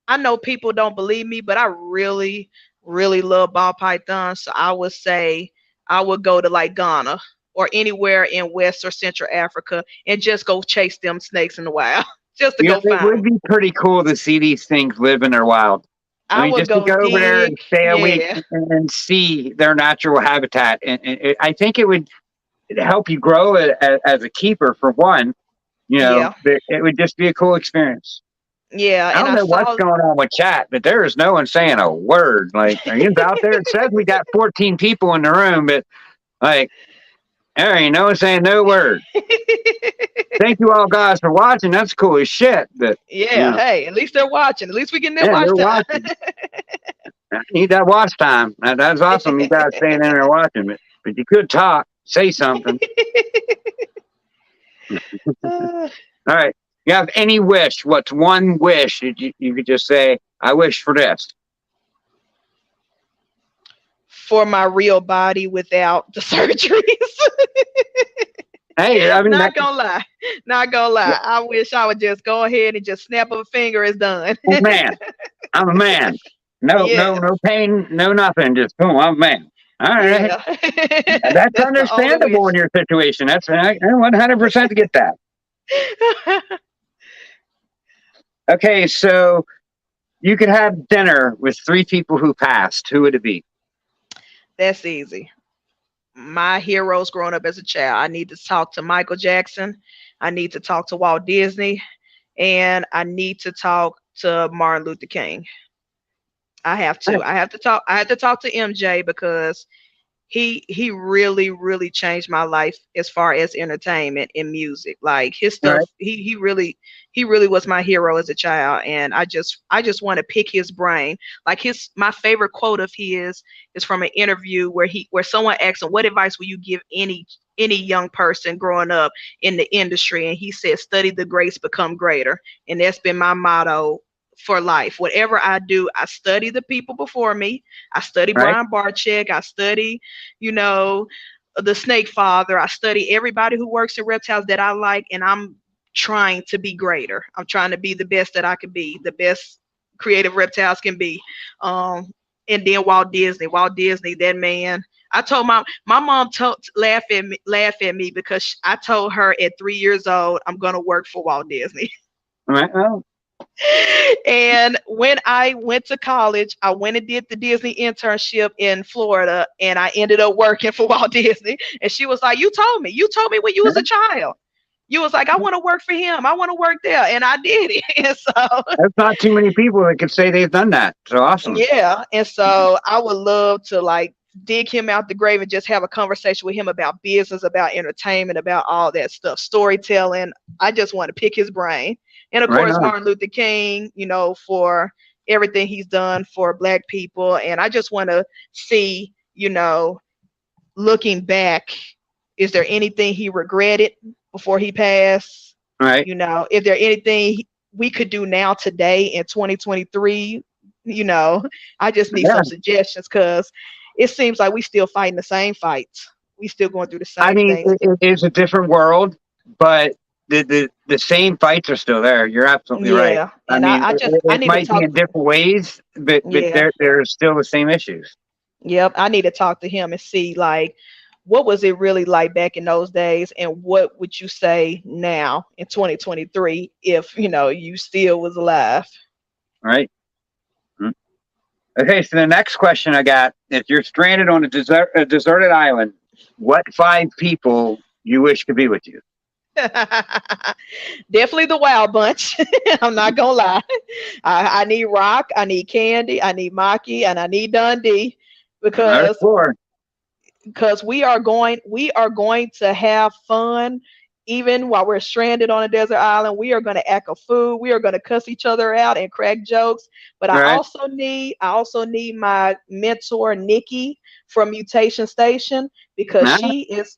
I know people don't believe me, but I really, really love ball pythons. So I would say I would go to like Ghana or anywhere in West or Central Africa and just go chase them snakes in the wild, just to You know, go it find would them. be pretty cool to see these things live in their wild. I I mean, would just to go go over there dig. and stay a week Yeah, and see their natural habitat, and I think it would help you grow as a keeper for one. You know, yeah, it would just be a cool experience. yeah. I And don't I know what's saw. going on with chat, but there is no one saying a word. Like, are you out there? It says we got 14 people in the room, but like, there ain't no one saying no word. Thank you all guys for watching. That's cool as shit. But you Yeah, know, hey, at least they're watching. At least we getting that yeah, watch they're time. watching. I need that watch time. That's awesome. You guys staying in there watching, but you could talk, say something. Uh, All right. You have any wish? What's one wish you could just say, I wish for this? for my real body without the surgeries. Hey, I mean, Not gonna lie. Not gonna lie. I wish I would just go ahead and just snap of a finger, it's done. I'm a man. I'm a man. No, Yeah, no, no pain, no nothing. Just boom, I'm a man. All right. yeah. That's That's the only understandable in wish. your situation. I 100% get that. Okay, so you could have dinner with three people who passed. Who would it be? That's easy. My heroes growing up as a child. I need to talk to Michael Jackson. I need to talk to Walt Disney. And I need to talk to Martin Luther King. I have to. I have to talk. I have to talk to MJ because he really changed my life as far as entertainment and music. Like his All stuff, right, he really was my hero as a child, and I just want to pick his brain. Like my favorite quote of his is from an interview where someone asked him, what advice will you give any young person growing up in the industry, and he said, study the greats, become greater. And that's been my motto for life. Whatever I do, I study the people before me. I study all right, Brian Barczyk. I study, you know, the Snake Father. I study everybody who works in reptiles that I like, and I'm trying to be greater. I'm trying to be the best that I can be, the best Creative Reptiles can be. And then Walt Disney, that man. I told my mom laugh at me because I told her at 3 years old I'm gonna work for Walt Disney. all right. Well, And when I went to college, I went and did the Disney internship in Florida, and I ended up working for Walt Disney. And she was like, you told me when you was a child. You was like, I want to work for him. I want to work there. And I did it. And so, there's not too many people that could say they've done that. So awesome. yeah. And so I would love to like dig him out the grave and just have a conversation with him about business, about entertainment, about all that stuff, storytelling. I just want to pick his brain. And of Right course, on. Martin Luther King, for everything he's done for Black people. And I just want to see, looking back, is there anything he regretted before he passed? Right. Is there anything we could do now today in 2023. You know, I just need Yeah. some suggestions because it seems like we still fighting the same fights. We still going through the I same mean, things. it is a different world, but the same fights are still there. You're absolutely right. Yeah, I and mean, I it need to might be talk. in different ways, but Yeah, there's still the same issues. yep. I need to talk to him and see like what was it really like back in those days, and what would you say now in 2023 if you still was alive? Right. Mm. Okay, so the next question I got: if you're stranded on a deserted island, what five people you wish could be with you? Definitely the Wild Bunch. I'm not gonna lie. I need Rock, I need Candy, I need Maki, and I need Dundee There's because four. we are going to have fun even while we're stranded on a desert island. We are going to act a fool. We are going to cuss each other out and crack jokes. But i Right. also need i also need my mentor Nikki from Mutation Station, because Nah, she is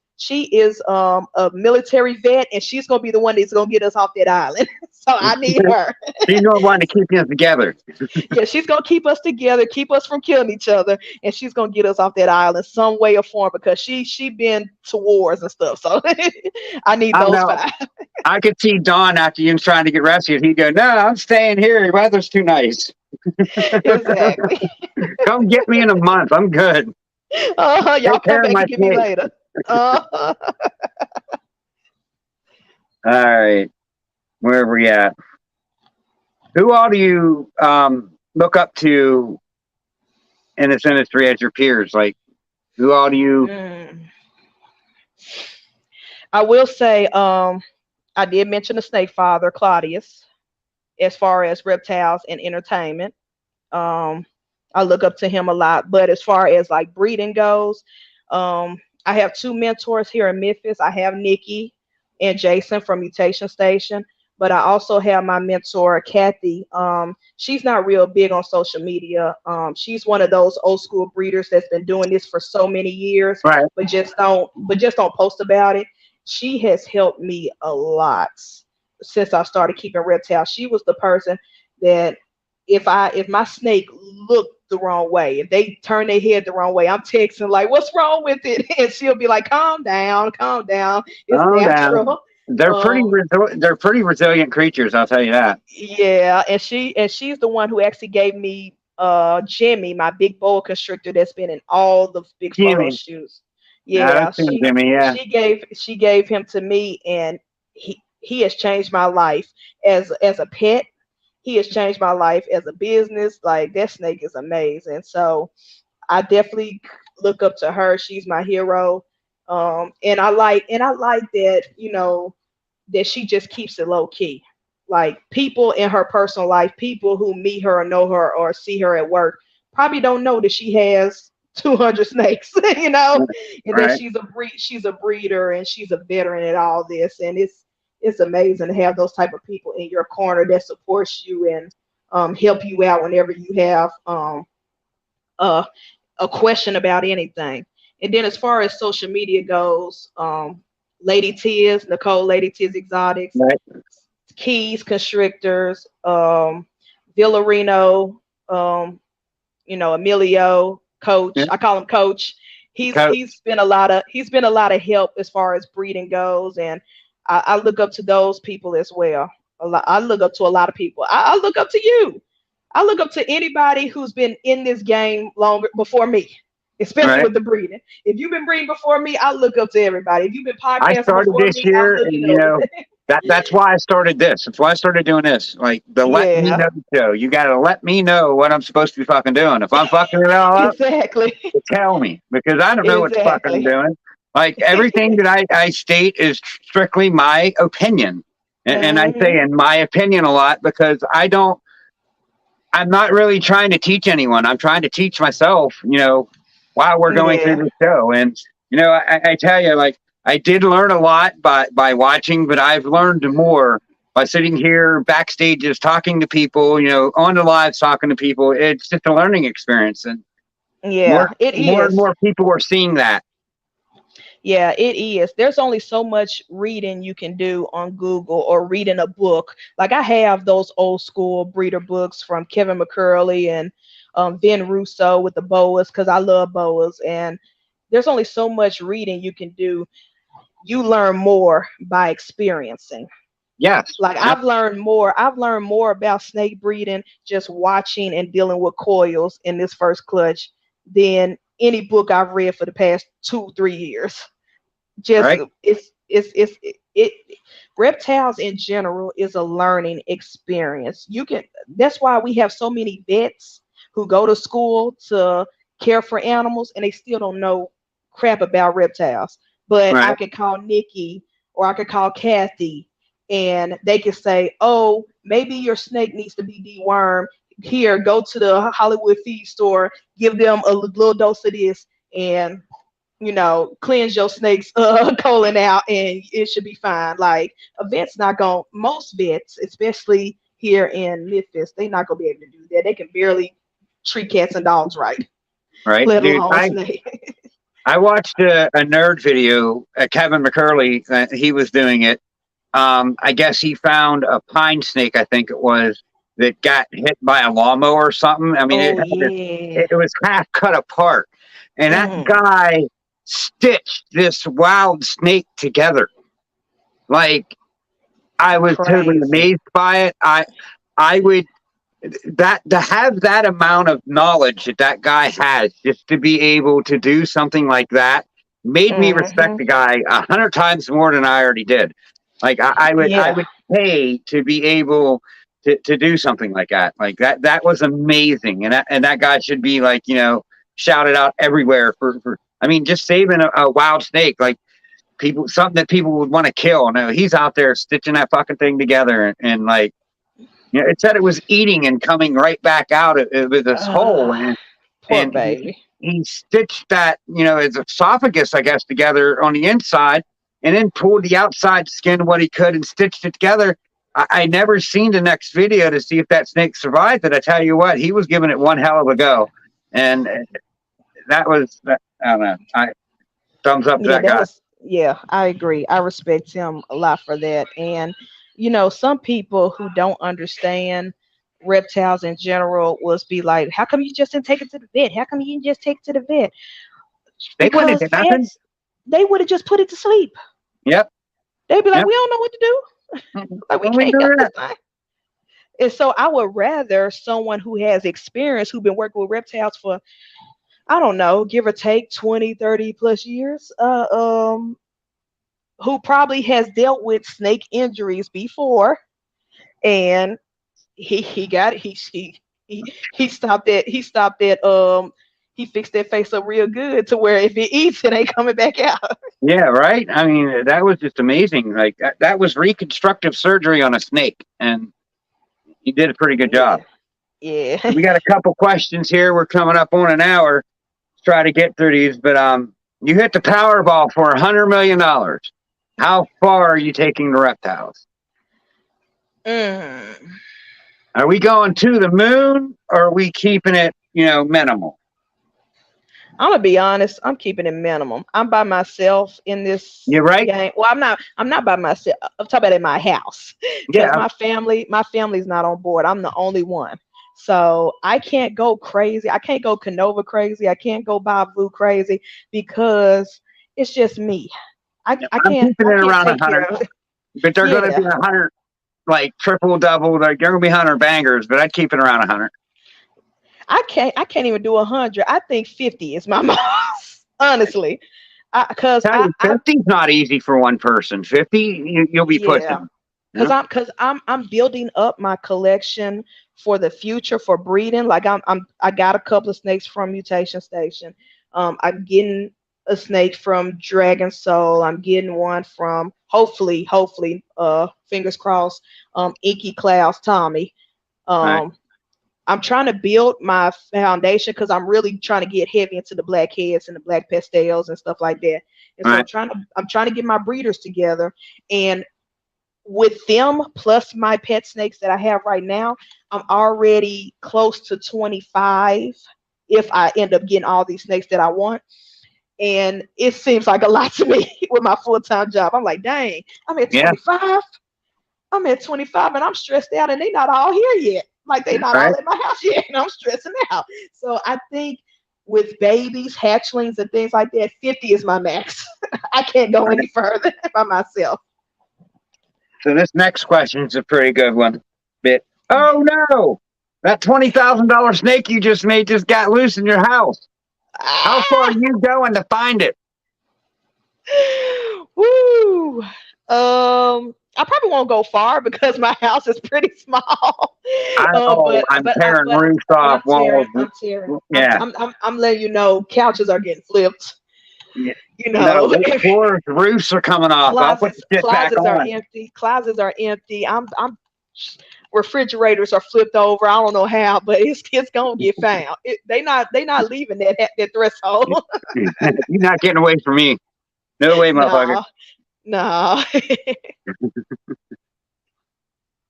a military vet, and she's going to be the one that's going to get us off that island. So I need her. she's gonna want to keep you together. Yeah, she's gonna keep us together, keep us from killing each other, and she's gonna get us off that island some way or form, because she been to wars and stuff. So I need I don't those know. five. I could see Don after you trying to get rescued. He'd go, "No, I'm staying here. The weather's too nice. Exactly. Come get me in a month. I'm good. Y'all Take come care of back my and get me snake." later. Uh, All right, where are we at? Who all do you look up to in this industry as your peers? Like, who all do you? mm. I will say, I did mention the snake father, Claudius, as far as reptiles and entertainment. Um, I look up to him a lot. But as far as like breeding goes, I have two mentors here in Memphis. I have Nikki and Jason from Mutation Station, but I also have my mentor Kathy. She's not real big on social media. She's one of those old school breeders that's been doing this for so many years, Right. but just don't post about it. She has helped me a lot since I started keeping reptiles. She was the person that if my snake looked the wrong way, if they turn their head the wrong way, I'm texting like, "What's wrong with it?" And she'll be like, calm down, it's Oh, down. natural." Um, They're pretty resilient creatures. I'll tell you that. yeah, and she's the one who actually gave me Jimmy, my big boa constrictor that's been in all the big photo Jimmy. shoots. I've Yeah, seen she Jimmy. Yeah. she gave she gave him to me, and he has changed my life as a pet. He has changed my life as a business. Like, that snake is amazing. So I definitely look up to her. She's my hero. And I like that, that she just keeps it low key. Like, people in her personal life, people who meet her or know her or see her at work, probably don't know that she has 200 snakes, and that Right. she's a breeder, and she's a veteran at all this. And it's amazing to have those type of people in your corner that supports you and help you out whenever you have uh, a question about anything. And then as far as social media goes, Lady Tiz, Nicole, Lady Tiz Exotics, Right. Keys Constrictors, Villarino, Emilio, Yeah. Coach. I call him Coach. He's Co- he's been a lot of help as far as breeding goes, and I look up to those people as well. I look up to a lot of people. I look up to you. I look up to anybody who's been in this game longer before me, especially Right. with the breeding. If you've been breeding before me, I look up to everybody. If you've been I podcasting started before this me, I'm year, looking and up. that's why I started this. That's why I started doing this. Like the let me Yeah, know show. You got to let me know what I'm supposed to be fucking doing. If I'm fucking it all up, exactly, tell me because I don't know what the fuck I'm exactly. doing. Like everything that I state is strictly my opinion, and I say Hmm. in my opinion a lot because I don't. I'm not really trying to teach anyone. I'm trying to teach myself, while we're going through Yeah. this show. And, I tell you, like, I did learn a lot by watching, but I've learned more by sitting here backstage, just talking to people, on the lives, talking to people. It's just a learning experience. And Yeah, more, it more and is. more people are seeing that. Yeah, it is. There's only so much reading you can do on Google or reading a book. Like I have those old school breeder books from Kevin McCurley and Ben Russo with the boas because I love boas. And there's only so much reading you can do. You learn more by experiencing. Yes. Like I've learned more about snake breeding just watching and dealing with coils in this first clutch than any book I've read for the past 2 3 years. Just Right. it reptiles in general is a learning experience. You can That's why we have so many vets who go to school to care for animals and they still don't know crap about reptiles. But I Right. could call Nikki or I could call Kathy and they could say, oh, maybe your snake needs to be dewormed. Here, go to the Hollywood feed store, give them a little dose of this, and cleanse your snake's colon out and it should be fine. Like a vet's not going most vets, especially here in Memphis, they're not gonna be able to do that. They can barely treat cats and dogs right, Right. let Dude, alone I snake. I watched a nerd video. Kevin McCurley, he was doing it. I guess he found a pine snake, I think it was, that got hit by a lawnmower or something. I mean, Oh yeah. it was half cut apart, and that Hmm. guy stitched this wild snake together. Like I was totally Crazy. amazed by it. I would that to have that amount of knowledge that that guy has, just to be able to do something like that, made me respect Hmm. the guy 100 times more than I already did. Like I Yeah. would pay to be able to do something like that. Like that was amazing, and that guy should be, like, shouted out everywhere for I mean, just saving a wild snake, like people, something that people would want to kill. No, he's out there stitching that fucking thing together, and like, it said it was eating and coming right back out with this hole, uh, Poor and baby. he stitched that, his esophagus, I guess, together on the inside, and then pulled the outside skin what he could and stitched it together. I never seen the next video to see if that snake survived, but I tell you what, he was giving it one hell of a go, and that was, I don't know, I thumbs up to Yeah, that that guy. was, yeah, I agree. I respect him a lot for that. And, some people who don't understand reptiles in general was be like, how come you just didn't take it to the vet? How come you didn't just take it to the vet? They wouldn't have Because did nothing. vets, they would have just put it to sleep. Yep, They'd be like, yep. we don't know what to do. Like, we When we can't do help this that, thing. And so I would rather someone who has experience, who's been working with reptiles for, I don't know, give or take 20, 30 plus years, who probably has dealt with snake injuries before, and he got he stopped it he fixed that face up real good to where if it eats it ain't coming back out. yeah, right. I mean, that was just amazing. Like that was reconstructive surgery on a snake, and he did a pretty good Yeah, job. yeah. We got a couple questions here. We're coming up on an hour. Let's try to get through these. But you hit the Powerball for $100 million. How far are you taking the reptiles? mm. Are we going to the moon, or are we keeping it, minimal? I'm gonna be honest. I'm keeping it minimum. I'm by myself in this You right? game. Well, I'm not. I'm not by myself. I'm talking about in my house because Yeah. my family's not on board. I'm the only one, so I can't go crazy. I can't go Canova crazy. I can't go Babu crazy because it's just me. I I'm can't. keeping I it can't around take care 100, of it. but they're going to Yeah. be 100, like triple, double. Like they're going to be 100 bangers, but I'd keep it around 100. I can't even do 100. I think 50 is my most honestly. Because Tell you, 50's not easy for one person. 50, you'll be yeah. pushing. You Cause know? I'm building up my collection for the future for breeding. Like I got a couple of snakes from Mutation Station. I'm getting a snake from Dragon Soul. I'm getting one from hopefully, fingers crossed, Inky Clouds Tommy. All right, Um, I'm trying to build my foundation because I'm really trying to get heavy into the black heads and the black pastels and stuff like that. And all so right, I'm trying to get my breeders together. And with them plus my pet snakes that I have right now, I'm already close to 25 if I end up getting all these snakes that I want. And it seems like a lot to me with my full-time job. I'm like, dang, I'm at Yeah. 25. I'm at 25 and I'm stressed out and they not all here yet. Like they not Right. all at my house yet and I'm stressing out. So I think with babies, hatchlings and things like that, 50 is my max. I can't go any further by myself. So this next question is a pretty good one. Bit. Oh no! That $20,000 snake you just made just got loose in your house. How far are Ah! you going to find it? Woo. I probably won't go far because my house is pretty small. I'm tearing roofs But off, walls. I'm tearing. Yeah. I'm letting you know, couches are getting flipped. Yeah. You No, know, floors, roofs are coming off. I'll put the shit back closets are on. empty. Closets are empty. Refrigerators are flipped over. I don't know how, but it's gonna get found. They not leaving that threshold. You're not getting away from me. No way, motherfucker. No.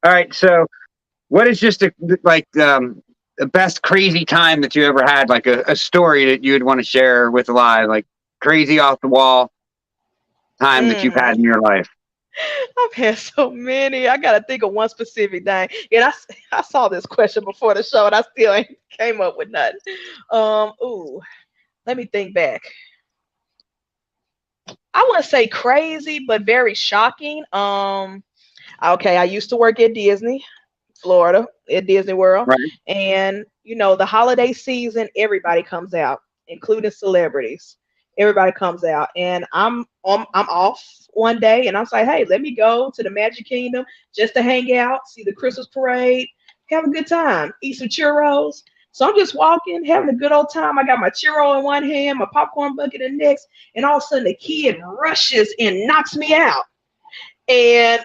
All right, so what is just the best crazy time that you ever had, like a story that you would want to share with Elias, like crazy off the wall time that you've had in your life? I've had so many. I gotta think of one specific thing. And I saw this question before the show, and I still ain't came up with nothing. Let me think back. I wouldn't say crazy, but very shocking. Okay, I used to work at Disney, Florida, at Disney World, Right. and the holiday season, everybody comes out, including celebrities. Everybody comes out, and I'm off one day, and I was like, hey, let me go to the Magic Kingdom just to hang out, see the Christmas parade, have a good time, eat some churros. So I'm just walking, having a good old time. I got my churro in one hand, my popcorn bucket in the next, and all of a sudden the kid rushes and knocks me out. And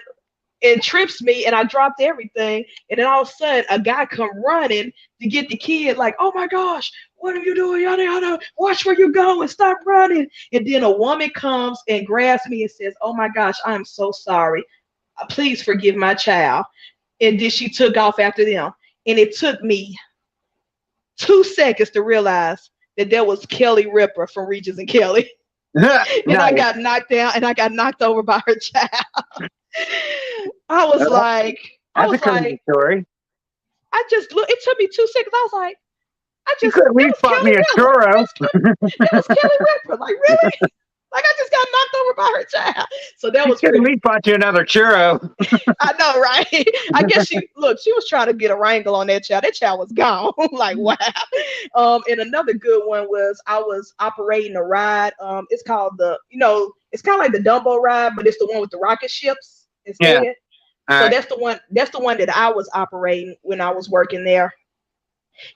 it trips me and I dropped everything. And then all of a sudden a guy come running to get the kid, like, oh my gosh, what are you doing? Yada yada, watch where you go and stop running. And then a woman comes and grabs me and says, oh my gosh, I am so sorry. Please forgive my child. And then she took off after them. And it took me 2 seconds to realize that there was Kelly Ripa from Regis and Kelly. And I got knocked down and I got knocked over by her child. I was like, That's a crazy story. I just look. It took me 2 seconds. I was like, You could at least bought me a churro. That was Kelly Ripa. Like, really? Like, I just got knocked over by her child. So that was pretty. At least bought you another churro. I know, right? I guess she was trying to get a wrangle on that child. That child was gone. Like, wow. And another good one was I was operating a ride. It's called it's kind of like the Dumbo ride, but it's the one with the rocket ships instead. Yeah. So right. That's the one that I was operating when I was working there.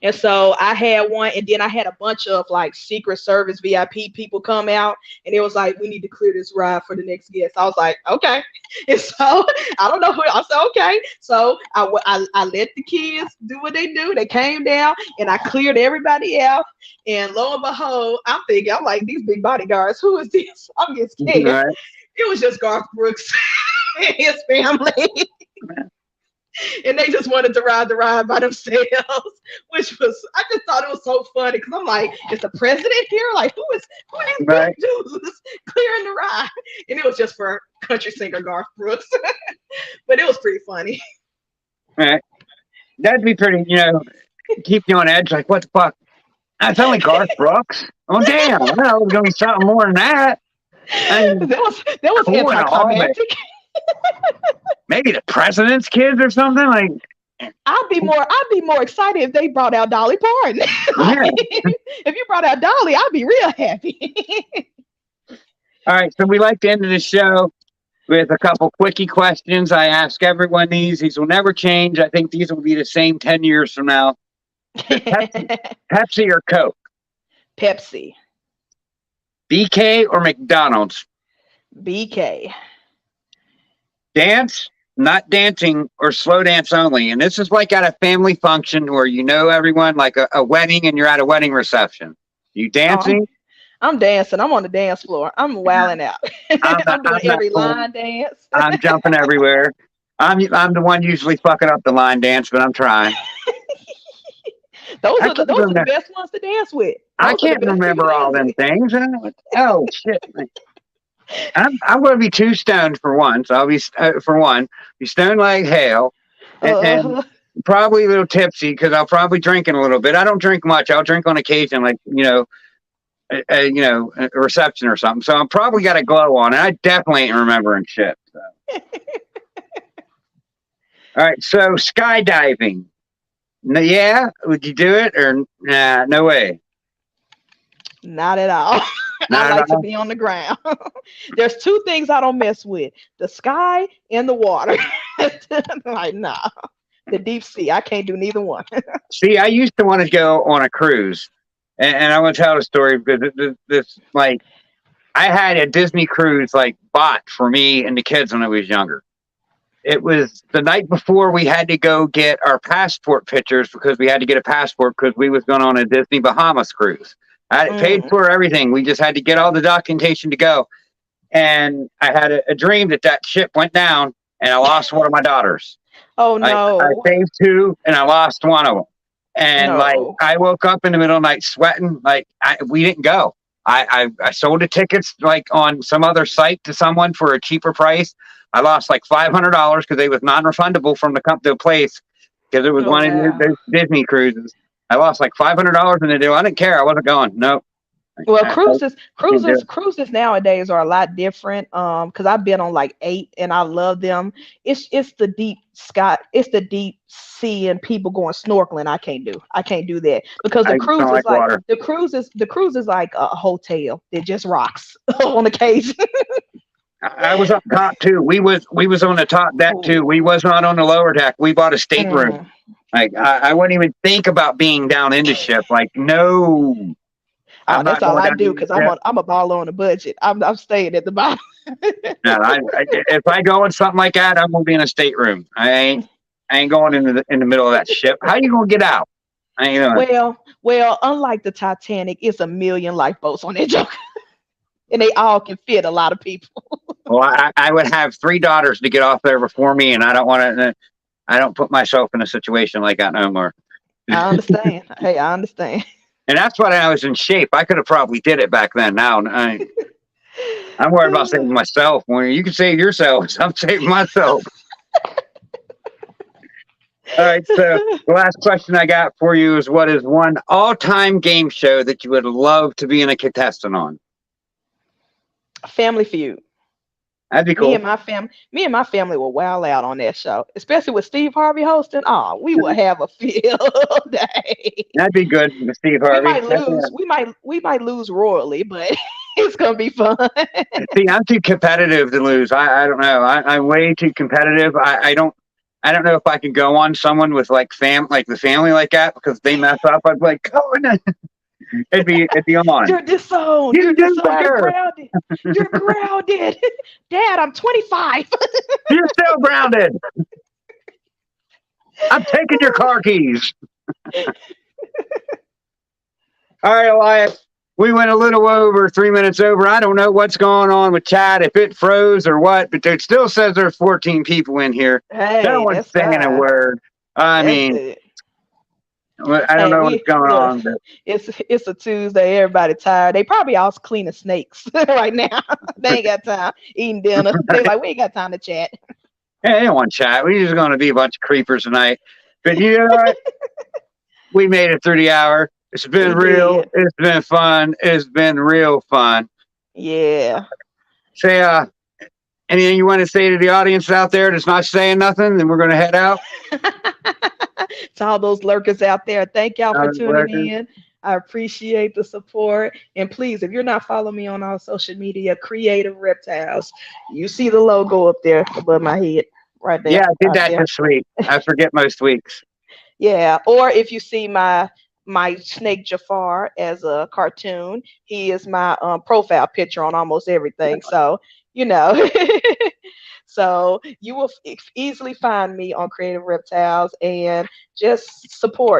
And so I had one, and then I had a bunch of like Secret Service VIP people come out, and it was like, we need to clear this ride for the next guest. I was like, okay. And so I don't know who. I said, okay. So I let the kids do what they do. They came down, and I cleared everybody out. And lo and behold, I'm like, these big bodyguards. Who is this? I'm getting scared. Right. It was just Garth Brooks and his family. And they just wanted to ride the ride by themselves, which was, I just thought it was so funny because I'm like, is the president here? Like, who are these big dudes clearing the ride? And it was just for country singer Garth Brooks. But it was pretty funny. Right. That'd be pretty, keep you on edge. Like, what the fuck? That's only Garth Brooks. Oh, damn. I know it was going to be something more than that. That was anticlimactic. Maybe the president's kids or something. Like, I'd be more excited if they brought out Dolly Parton. If you brought out Dolly, I'd be real happy. All right, so we like to end the show with a couple quickie questions. I ask everyone these. These will never change. I think these will be the same 10 years from now. Pepsi or Coke? Pepsi. BK or McDonald's? BK. Dance, not dancing, or slow dance only. And this is like at a family function where everyone, like a wedding, and you're at a wedding reception. You dancing? I'm dancing. I'm on the dance floor. I'm wilding out. I'm doing every line dance. I'm jumping everywhere. I'm the one usually fucking up the line dance, but I'm trying. I can't Those are the remember. best ones to dance with. I Those are the can't best people to remember all dance them with. things. Oh shit! I'm going to be too stoned for one. So I'll be for one, be stoned like hell, and Uh, probably a little tipsy because I'll probably drinking a little bit. I don't drink much. I'll drink on occasion, like a reception or something. So I'm probably got a glow on, and I definitely ain't remembering shit. So. All right, so skydiving. Yeah, would you do it or nah? No way. not at all. I Not at like to all. be on the ground. There's two things I don't mess with: the sky and the water. Like, nah. The deep sea. I can't do neither one. See, I used to want to go on a cruise, and I want to tell the story because this like I had a Disney cruise like bought for me and the kids when I was younger. It was the night before we had to go get our passport pictures because we had to get a passport because we was going on a Disney Bahamas cruise. I had it paid Mm. for everything. We just had to get all the documentation to go. And I had a dream that ship went down and I lost one of my daughters. Oh I no. saved two and I lost one of them. And like No. I woke up in the middle of the night sweating. Like we didn't go. I sold the tickets like on some other site to someone for a cheaper price. I lost like $500 because they was non-refundable from the place because it was Oh one of wow. those Disney cruises. I lost like $500 in the deal. I didn't care. I wasn't going. Nope. Well, I didn't do it. cruises nowadays are a lot different. Because I've been on like eight and I love them. It's the deep sky, it's the deep sea and people going snorkeling. I can't do that because I don't like water. the cruise is like a hotel. It just rocks on occasion. I was up top too. We was on the top deck too. We was not on the lower deck. We bought a stateroom. Mm. Like I wouldn't even think about being down in the ship. Like no, I'm That's not all going I down do in the because ship. I'm a baller on a budget. I'm staying at the bottom. No, if I go in something like that, I'm gonna be in a stateroom. I ain't going in the middle of that ship. How you gonna get out? I ain't doing. Well, unlike the Titanic, it's a million lifeboats on that joke, and they all can fit a lot of people. Well, I would have three daughters to get off there before me, and I don't want to. I don't put myself in a situation like that no more. I understand. Hey, I understand. And that's why I was in shape. I could have probably did it back then. Now I'm worried about saving myself. When you can save yourselves, I'm saving myself. All right. So the last question I got for you is: what is one all-time game show that you would love to be in a contestant on? Family Feud. That'd be cool. Me and my family will wow out on that show, especially with Steve Harvey hosting. Oh, we will have a field day. That'd be good with Steve We Harvey. might lose. We might lose royally, but it's gonna be fun. See, I'm too competitive to lose. I don't know. I'm way too competitive. I don't know if I can go on someone with like the family like that because if they mess up. I'd be like, oh no. It'd be on. You're disowned. You You're do disowned. You're better. grounded. You're grounded. Dad, I'm 25. You're still grounded. I'm taking your car keys. All right, Elias. We went a little over 3 minutes over. I don't know what's going on with chat, if it froze or what, but it still says there's 14 people in here. No Hey, one's that's saying a fine. word. I That's mean, good. I don't Hey, know what's we going look. on, but It's a Tuesday. Everybody tired. They probably all cleaning snakes right now. They ain't got time eating dinner. They like we ain't got time to chat. hey, they don't want chat. We're just going to be a bunch of creepers tonight. But you know what? We made it through the hour. It's been We real. did. It's been fun. It's been real fun. Yeah. Say, anything you want to say to the audience out there that's not saying nothing? Then we're going to head out. To all those lurkers out there, thank y'all for tuning Workers. in. I appreciate the support. And please, if you're not following me on all social media, Creative Reptiles, you see the logo up there above my head, right there, Yeah, I did right that there. this week. I forget most weeks. Yeah. Or if you see my snake Jafar as a cartoon, he is my profile picture on almost everything. So you know. So you will easily find me on Creative Reptiles and Just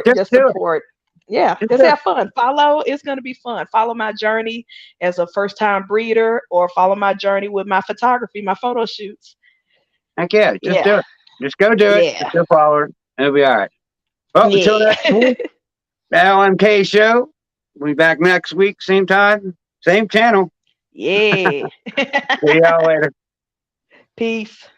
just do it. support. Yeah, Just just do it. have fun. Follow, it's going to be fun. Follow my journey as a first time breeder or follow my journey with my photography, my photo shoots. Heck yeah, just Yeah, do it. Just go do it. yeah, Just go follow her. It'll be all right. Well, until yeah. next week, The LMK Show. We'll be back next week, same time, same channel. Yeah. See y'all later. Peace.